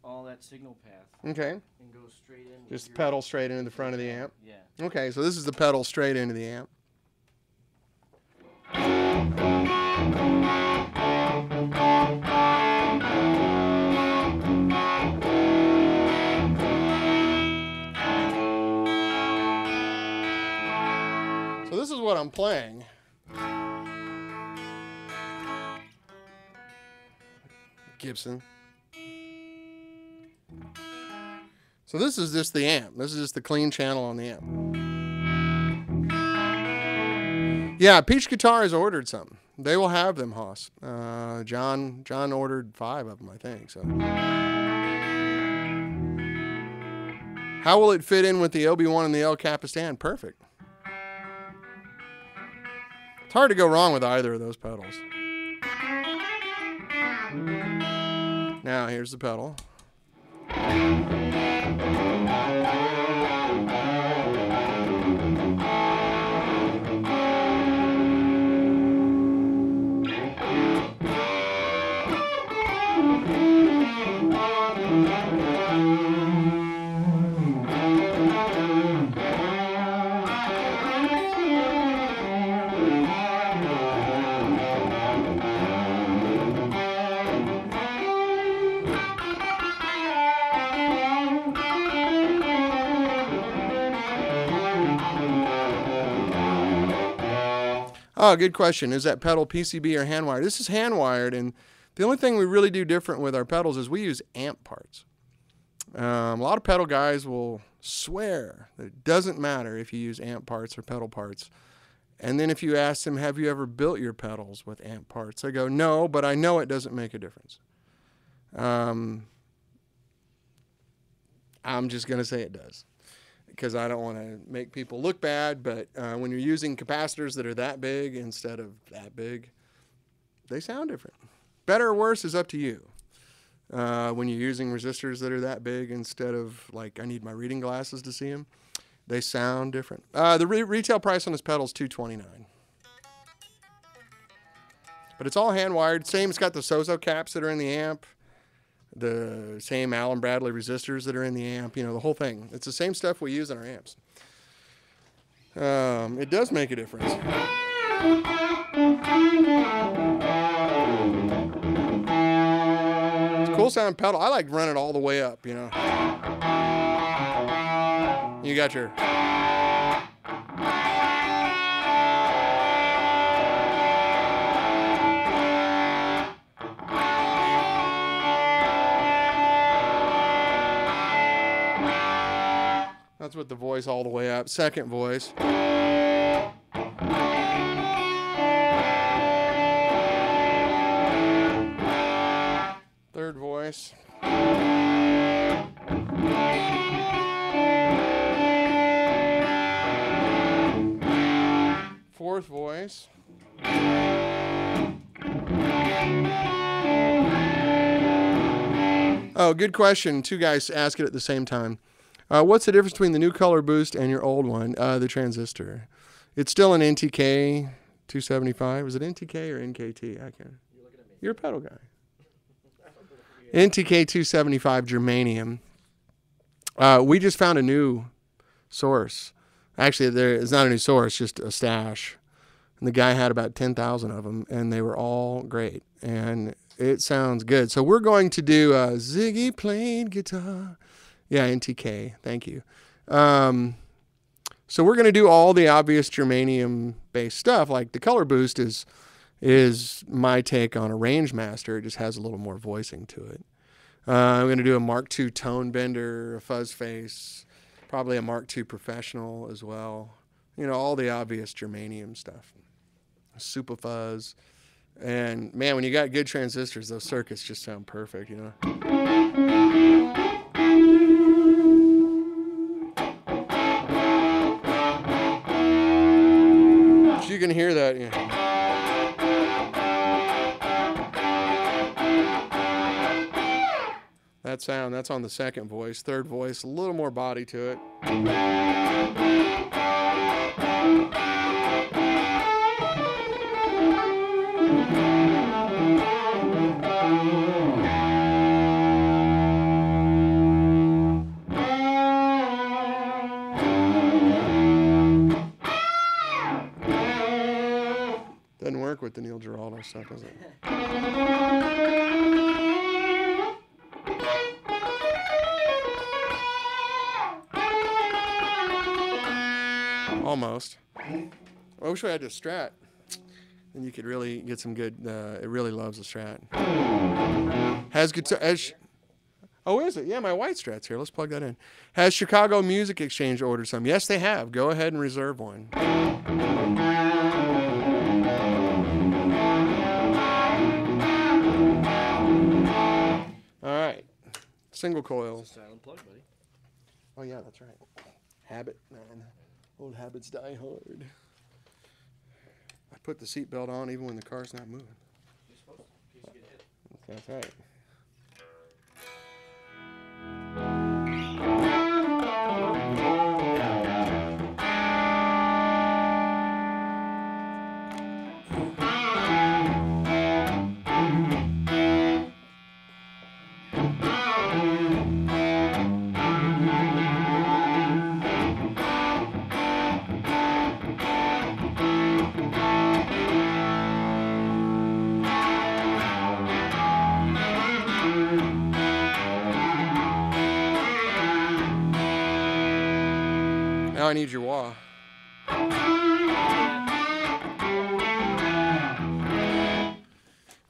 All that signal path. Okay. And go straight in. Just pedal straight into the front of the amp. Yeah. Okay, so this is the pedal straight into the amp. So this is what I'm playing. Gibson. So this is just the amp. This is just the clean channel on the amp. Yeah, Peach Guitar has ordered some. They will have them, Hoss. John ordered 5 of them, I think. So, how will it fit in with the Obi-Wan and the El Capistan? Perfect. It's hard to go wrong with either of those pedals. Now here's the pedal. Oh, good question. Is that pedal PCB or hand wired? This is hand wired, and the only thing we really do different with our pedals is we use amp parts. A lot of pedal guys will swear that it doesn't matter if you use amp parts or pedal parts. And then if you ask them, have you ever built your pedals with amp parts? They go, no, but I know it doesn't make a difference. I'm just going to say it does, because I don't want to make people look bad, but when you're using capacitors that are that big instead of that big, they sound different. Better or worse is up to you. When you're using resistors that are that big instead of, like, I need my reading glasses to see them, they sound different. The retail price on this pedal is $229. But it's all hand-wired. Same, it's got the Sozo caps that are in the amp, the same Allen Bradley resistors that are in the amp, you know, the whole thing. It's the same stuff we use in our amps. It does make a difference. It's a cool sound pedal. I like running it all the way up, you know. You got your... That's with the voice all the way up. Second voice. Third voice. Fourth voice. Oh, good question. Two guys ask it at the same time. What's the difference between the new color boost and your old one, the transistor? It's still an NTK 275. Is it NTK or NKT? I can't. You're looking at me. You're a pedal guy. NTK 275 germanium. We just found a new source. Actually, it's not a new source, just a stash. And the guy had about 10,000 of them, and they were all great. And it sounds good. So we're going to do Ziggy played guitar. Yeah, NTK. Thank you. So we're going to do all the obvious germanium-based stuff. Like the color boost is my take on a range master. It just has a little more voicing to it. I'm going to do a Mark II tone bender, a fuzz face, probably a Mark II professional as well. You know, all the obvious germanium stuff. Super fuzz. And man, when you got good transistors, those circuits just sound perfect, you know. So you can hear that, yeah. That sound, that's on the second voice. Third voice, a little more body to it. work with the Neil Giraldo stuff, does it? Almost. I wish we had the Strat. Then you could really get some good. It really loves the Strat. Has guitar. Oh, is it? Yeah, my white Strat's here. Let's plug that in. Has Chicago Music Exchange ordered some? Yes, they have. Go ahead and reserve one. All right. Single coil. Silent plug, buddy. Oh, yeah, that's right. Habit, man. Old habits die hard. I put the seatbelt on even when the car's not moving. You're supposed to, in case you get hit. That's right. Now I need your wah.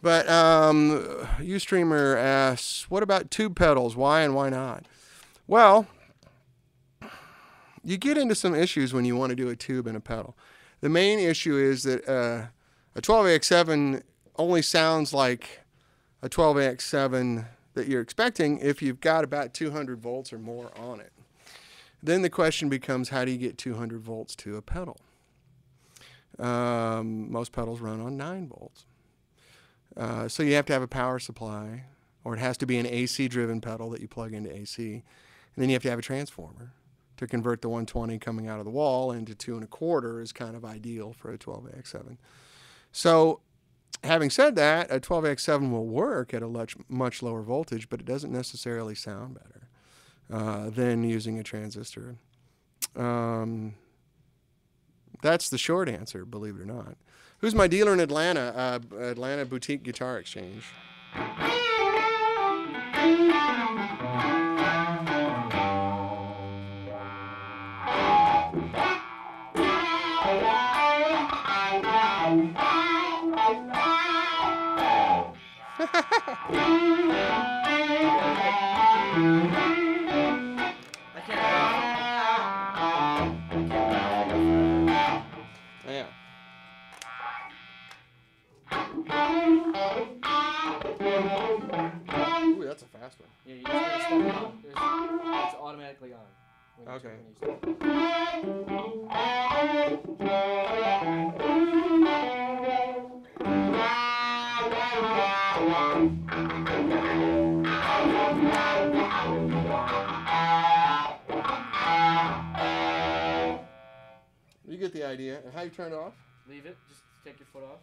But Ustreamer asks, what about tube pedals? Why and why not? Well, you get into some issues when you want to do a tube and a pedal. The main issue is that a 12AX7 only sounds like a 12AX7 that you're expecting if you've got about 200 volts or more on it. Then the question becomes, how do you get 200 volts to a pedal? Most pedals run on 9 volts. So you have to have a power supply, or it has to be an AC-driven pedal that you plug into AC. And then you have to have a transformer to convert the 120 coming out of the wall into 2 1/4 is kind of ideal for a 12AX7. So having said that, a 12AX7 will work at a much lower voltage, but it doesn't necessarily sound better than using a transistor. That's the short answer, believe it or not. Who's my dealer in Atlanta? Atlanta Boutique Guitar Exchange. Yeah. Ooh, that's a fast one. Yeah, you just gotta step it on. It's automatically on. Okay. You get the idea. And how you turn it off? Leave it. Just take your foot off.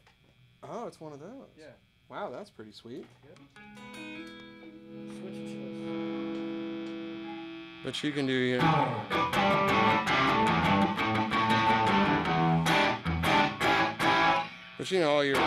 Oh, it's one of those. Yeah. Wow, that's pretty sweet. Yep. Switch your choice. But you can do your... But you know, all your...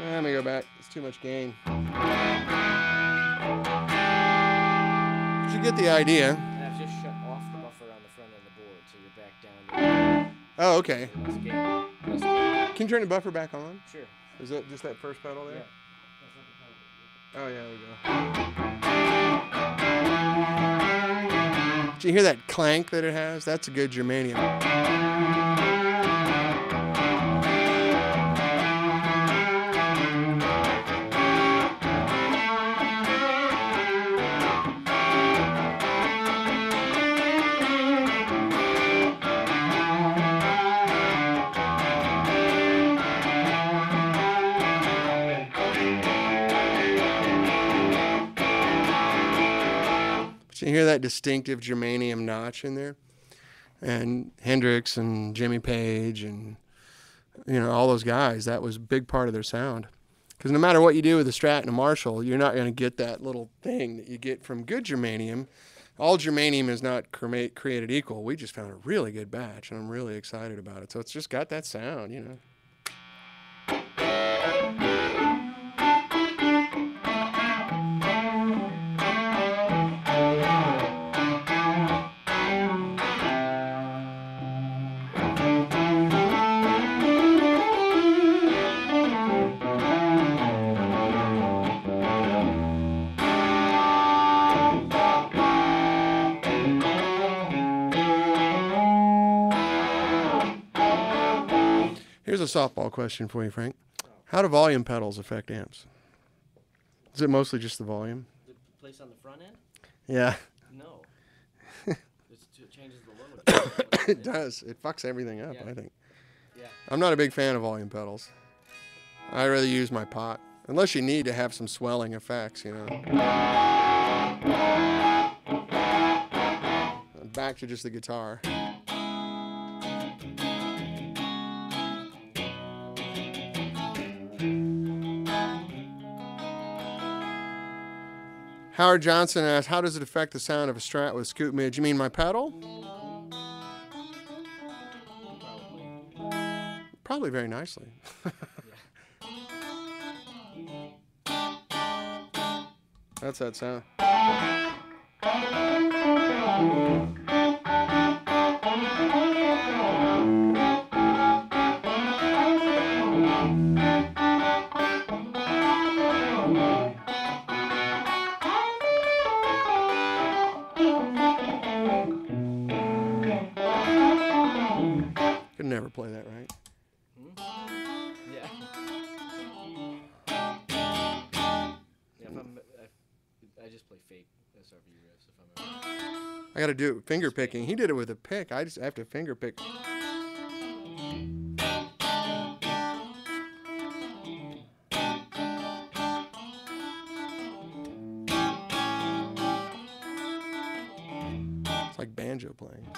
Let me go back. It's too much gain. But you get the idea. And I've just shut off the buffer on the front end of the board, so you're back down to Oh, okay. less gain. Less gain. Can you turn the buffer back on? Sure. Is that just that first pedal there? Yeah. Oh, yeah, there we go. Did you hear that clank that it has? That's a good germanium. You hear that distinctive germanium notch in there? And Hendrix and Jimmy Page and, all those guys, that was a big part of their sound. Because no matter what you do with a Strat and a Marshall, you're not going to get that little thing that you get from good germanium. All germanium is not created equal. We just found a really good batch, and I'm really excited about it. So it's just got that sound. Here's a softball question for you, Frank. How do volume pedals affect amps? Is it mostly just the volume? The place on the front end? Yeah. No. It changes the load. It does. It fucks everything up, I think. Yeah. I'm not a big fan of volume pedals. I'd rather use my pot. Unless you need to have some swelling effects, Back to just the guitar. Howard Johnson asked, how does it affect the sound of a Strat with scoop mid? You mean my pedal? Probably very nicely. That's that sound. Could never play that right. Yeah. I just play fake SRV riffs if I'm ever. I got to do finger picking. He did it with a pick. I just have to finger pick. It's like banjo playing.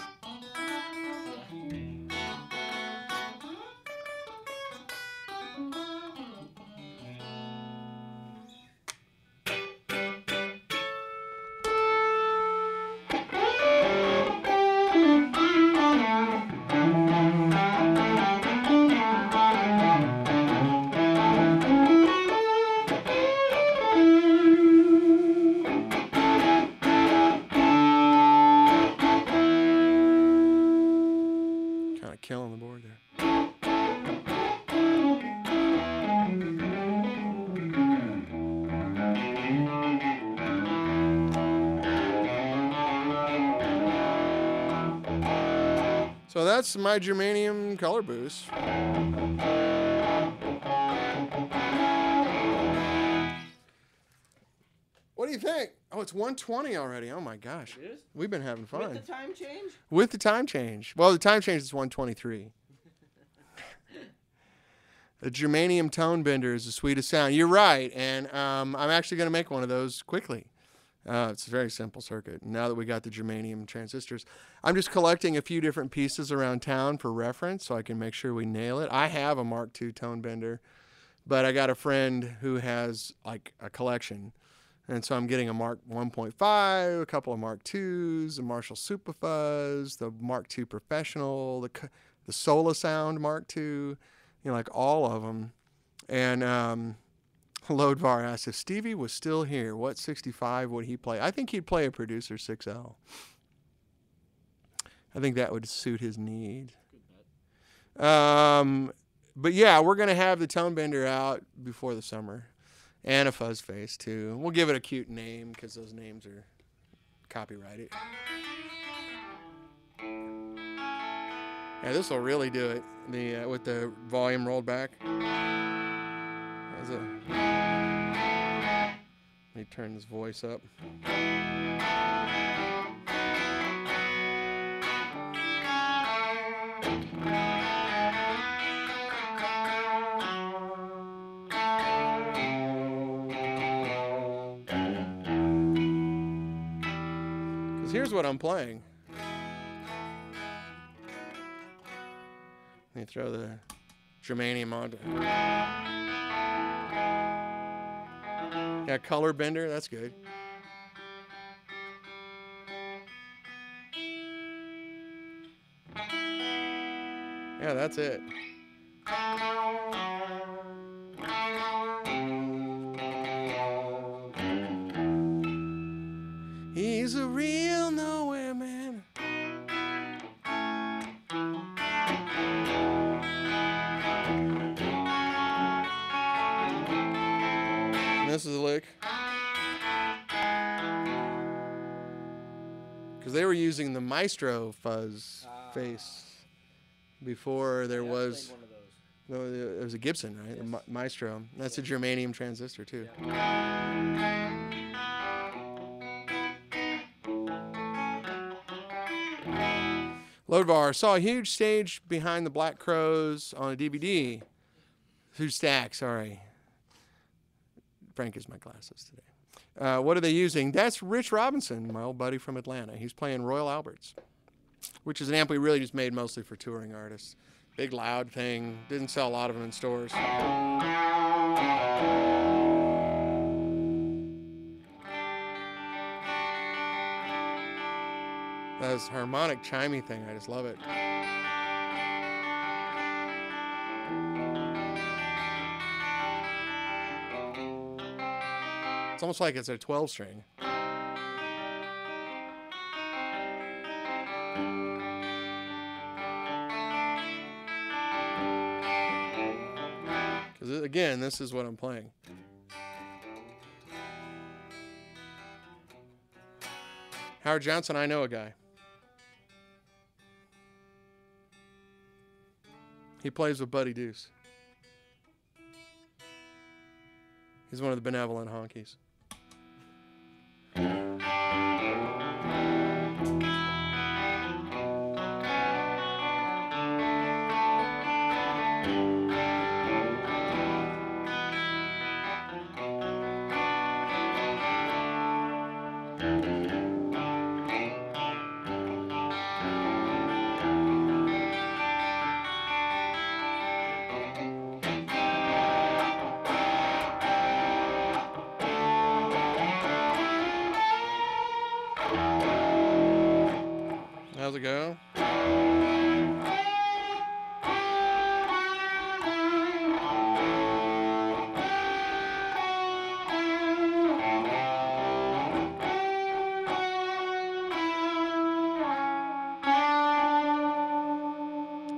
Killing the board there. So that's my germanium color boost. What do you think? Oh, it's 1:20 already. Oh my gosh. It is? We've been having fun. With the time change? With the time change. Well, the time change is 1:23. The germanium tone bender is the sweetest sound. You're right, and I'm actually going to make one of those quickly. It's a very simple circuit. Now that we got the germanium transistors, I'm just collecting a few different pieces around town for reference so I can make sure we nail it. I have a Mark II tone bender, but I got a friend who has like a collection. And so I'm getting a Mark 1.5, a couple of Mark IIs, the Marshall Super Fuzz, the Mark II Professional, the Sola Sound Mark II, like all of them. And Loadvar asked, if Stevie was still here, what 65 would he play? I think he'd play a Producer 6L. I think that would suit his need. But yeah, we're going to have the tone bender out before the summer. And a fuzz face, too. We'll give it a cute name because those names are copyrighted. Yeah, this will really do it. With the volume rolled back. Let me turn this voice up. here's what I'm playing. Let me throw the germanium onto. Yeah, color bender. That's good. Yeah, that's it. He's a real nowhere man. And this is a lick. Because they were using the Maestro fuzz face before there was. One of those. No, it was a Gibson, right? Yes. The Maestro. That's a germanium transistor too. Yeah. Lodevar saw a huge stage behind the Black Crows on a DVD. Huge stack, sorry. Frank is my glasses today. What are they using? That's Rich Robinson, my old buddy from Atlanta. He's playing Royal Alberts, which is an amp we really just made mostly for touring artists. Big loud thing. Didn't sell a lot of them in stores. That's harmonic chimey thing. I just love it. It's almost like it's a 12 string. Because again, this is what I'm playing. Howard Johnson, I know a guy. He plays with Buddy Deuce. He's one of the benevolent honkies. How's it go?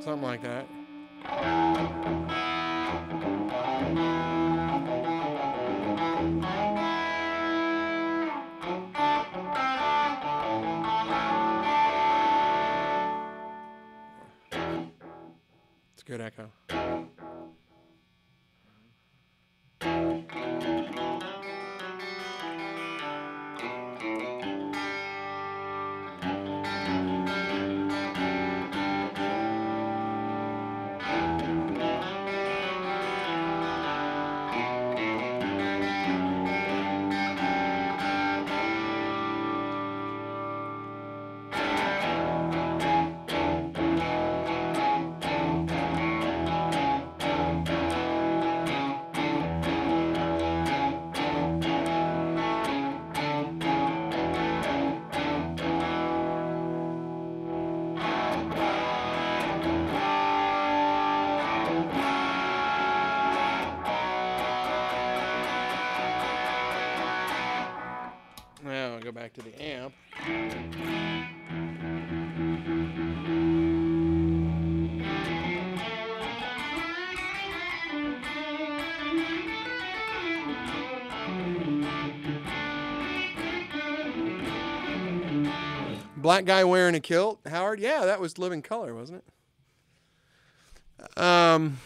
Something like that. It's a good echo. Now I'll go back to the amp. Black guy wearing a kilt, Howard? Yeah, that was Living Color, wasn't it? I'm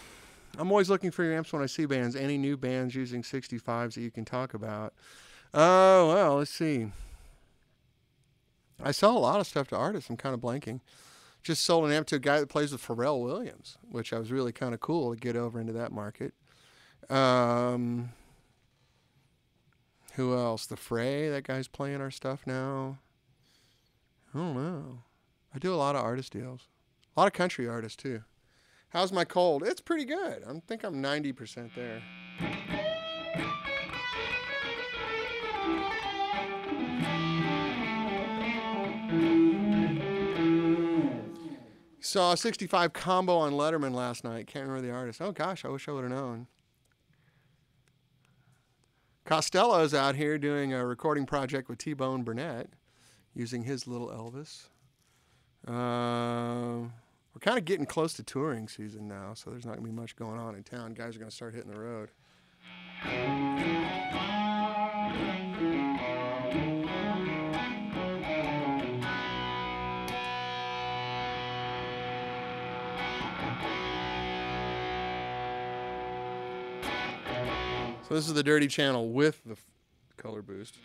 always looking for your amps when I see bands. Any new bands using 65s that you can talk about? Oh, well, let's see. I sell a lot of stuff to artists. I'm kind of blanking. Just sold an amp to a guy that plays with Pharrell Williams, which I was really kind of cool to get over into that market. Who else? The Fray, that guy's playing our stuff now. I don't know. I do a lot of artist deals. A lot of country artists, too. How's my cold? It's pretty good. I think I'm 90% there. Saw a 65 combo on Letterman last night. Can't remember the artist. Oh, gosh, I wish I would have known. Costello's out here doing a recording project with T-Bone Burnett using his little Elvis. We're kind of getting close to touring season now, so there's not going to be much going on in town. Guys are going to start hitting the road. So this is the Dirty Channel with the color boost.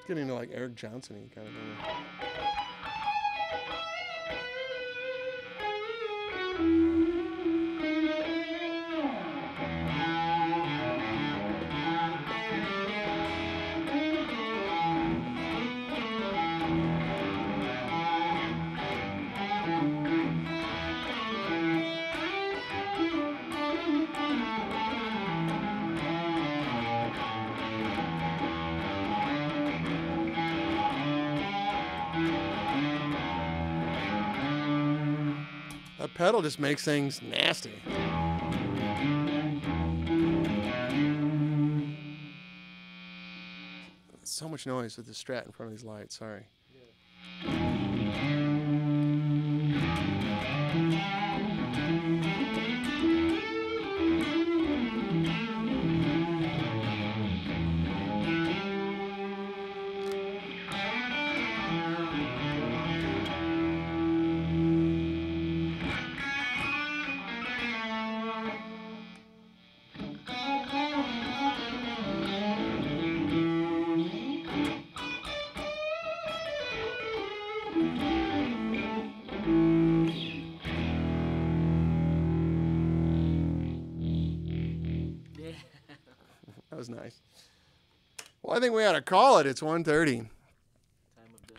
Getting into like Eric Johnson-y kind of thing. That pedal just makes things nasty. So much noise with the Strat in front of these lights. Sorry. That was nice. Well, I think we ought to call it. It's 1:30. Time of day.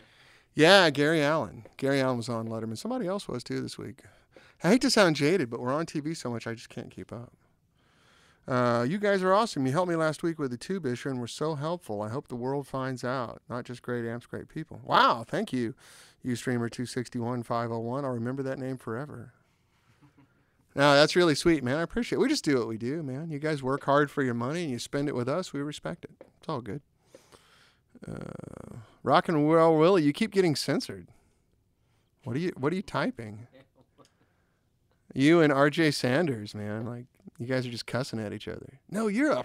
Yeah, Gary Allen. Gary Allen was on Letterman. Somebody else was too this week. I hate to sound jaded, but we're on TV so much I just can't keep up. You guys are awesome. You helped me last week with the tube issue and were so helpful. I hope the world finds out. Not just great amps, great people. Wow, thank you, Ustreamer 261501. I'll remember that name forever. No, that's really sweet, man. I appreciate it. We just do what we do, man. You guys work hard for your money and you spend it with us. We respect it. It's all good. Rock and Roll Willie, you keep getting censored. What are you typing? You and RJ Sanders, man. Like, you guys are just cussing at each other. No, you're a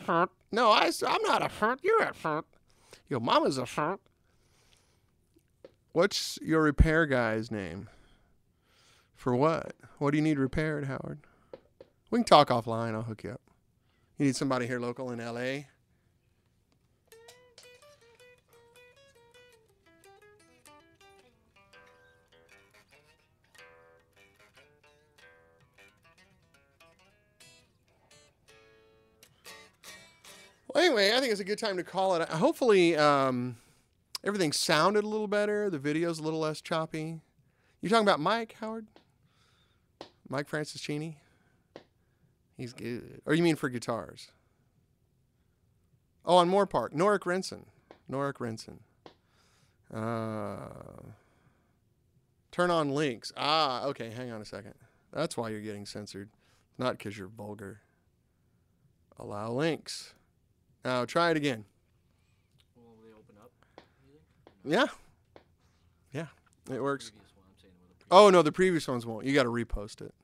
No, I'm not a front. You're a front. Your mama's a front. What's your repair guy's name? For what? What do you need repaired, Howard? We can talk offline. I'll hook you up. You need somebody here local in L.A.? Well, anyway, I think it's a good time to call it. Hopefully, everything sounded a little better. The video's a little less choppy. You talking about Mike, Howard? Mike Franciscini? He's good. Or you mean for guitars? Oh, on Moore Park. Norick Renson. Turn on links. Ah, okay. Hang on a second. That's why you're getting censored. Not because you're vulgar. Allow links. Now try it again. Will they open up? Yeah. Yeah. It works. Oh, no, the previous ones won't. You got to repost it.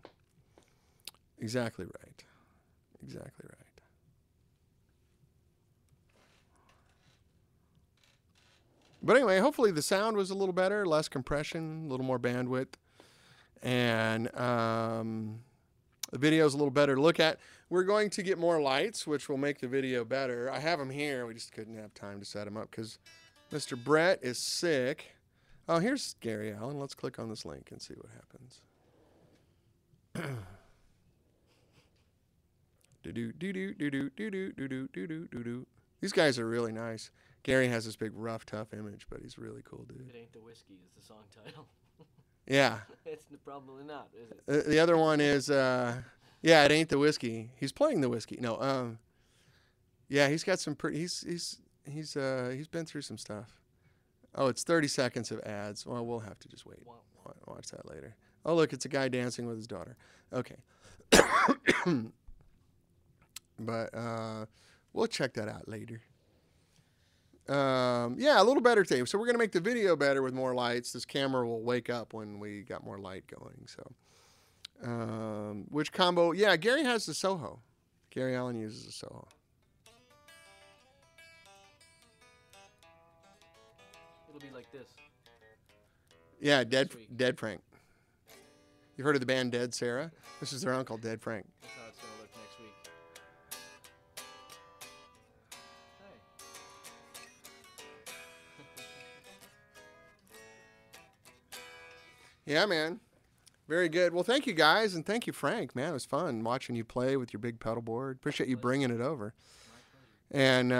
Exactly right. Exactly right. But anyway, hopefully the sound was a little better, less compression, a little more bandwidth. And the video is a little better to look at. We're going to get more lights, which will make the video better. I have them here. We just couldn't have time to set them up because Mr. Brett is sick. Oh, here's Gary Allen. Let's click on this link and see what happens. These guys are really nice. Gary has this big, rough, tough image, but he's a really cool dude. It ain't the whiskey is the song title. Yeah. It's probably not, is it? The other one is, yeah, it ain't the whiskey. He's playing the whiskey. No, yeah, he's got some pretty. He's been through some stuff. Oh, it's 30 seconds of ads. Well, we'll have to just wait. Watch that later. Oh, look, it's a guy dancing with his daughter. Okay. But we'll check that out later. Yeah, a little better today. So we're going to make the video better with more lights. This camera will wake up when we got more light going. So, which combo? Yeah, Gary has the Soho. Gary Allen uses the Soho. It'll be like this. Yeah, Dead Frank. You've heard of the band Dead Sarah? This is their uncle, Dead Frank. That's how it's going to look next week. Yeah, man. Very good. Well, thank you guys, and thank you, Frank. Man, it was fun watching you play with your big pedal board. Appreciate you bringing it over. And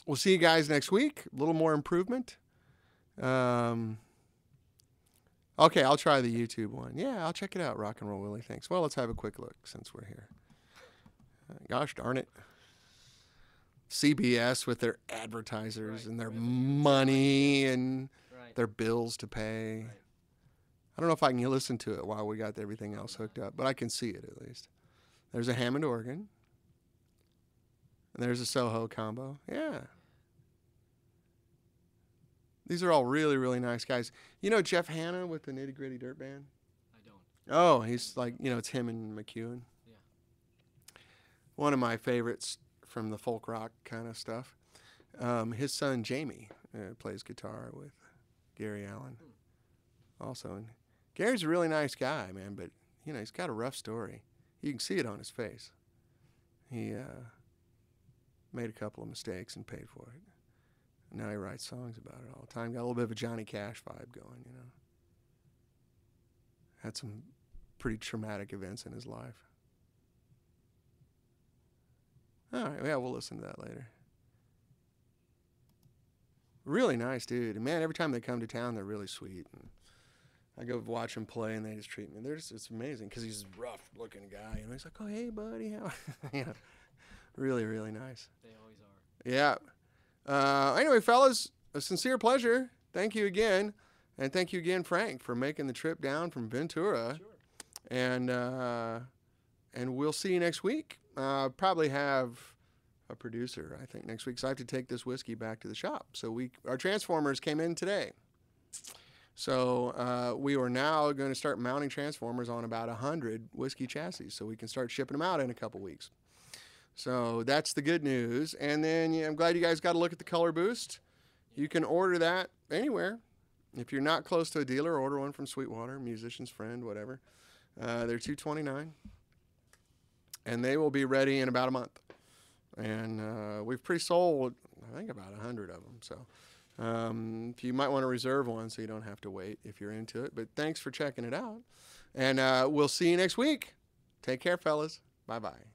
we'll see you guys next week. A little more improvement. Okay, I'll try the YouTube one. Yeah, I'll check it out, Rock and Roll Willie. Thanks. Well, let's have a quick look since we're here. Gosh darn it. CBS with their advertisers and their money and their bills to pay. I don't know if I can listen to it while we got everything else hooked up, but I can see it at least. There's a Hammond organ. And there's a Soho combo. Yeah. These are all really, really nice guys. You know Jeff Hanna with the Nitty Gritty Dirt Band? I don't. Oh, he's like, it's him and McEwen. Yeah. One of my favorites from the folk rock kind of stuff. His son Jamie plays guitar with Gary Allen. Also, and Gary's a really nice guy, man, but he's got a rough story. You can see it on his face. He made a couple of mistakes and paid for it. And now he writes songs about it all the time. Got a little bit of a Johnny Cash vibe going, Had some pretty traumatic events in his life. All right, yeah, we'll listen to that later. Really nice dude. And man, every time they come to town, they're really sweet. And I go watch them play, and they just treat me. It's amazing because he's a rough-looking guy. He's like, oh, hey, buddy. How? Really, really nice. They always are. Yeah. Anyway, fellas, a sincere pleasure. Thank you again. And thank you again, Frank, for making the trip down from Ventura. Sure. And we'll see you next week. Probably have a producer, I think, next week. So I have to take this whiskey back to the shop. So our transformers came in today. So we are now going to start mounting transformers on about 100 whiskey chassis so we can start shipping them out in a couple weeks. So that's the good news. And then I'm glad you guys got a look at the Color Boost. You can order that anywhere. If you're not close to a dealer, order one from Sweetwater, Musician's Friend, whatever. They're $229, and they will be ready in about a month. And we've pre-sold, I think, about 100 of them. So if you might want to reserve one so you don't have to wait if you're into it. But thanks for checking it out. And we'll see you next week. Take care, fellas. Bye-bye.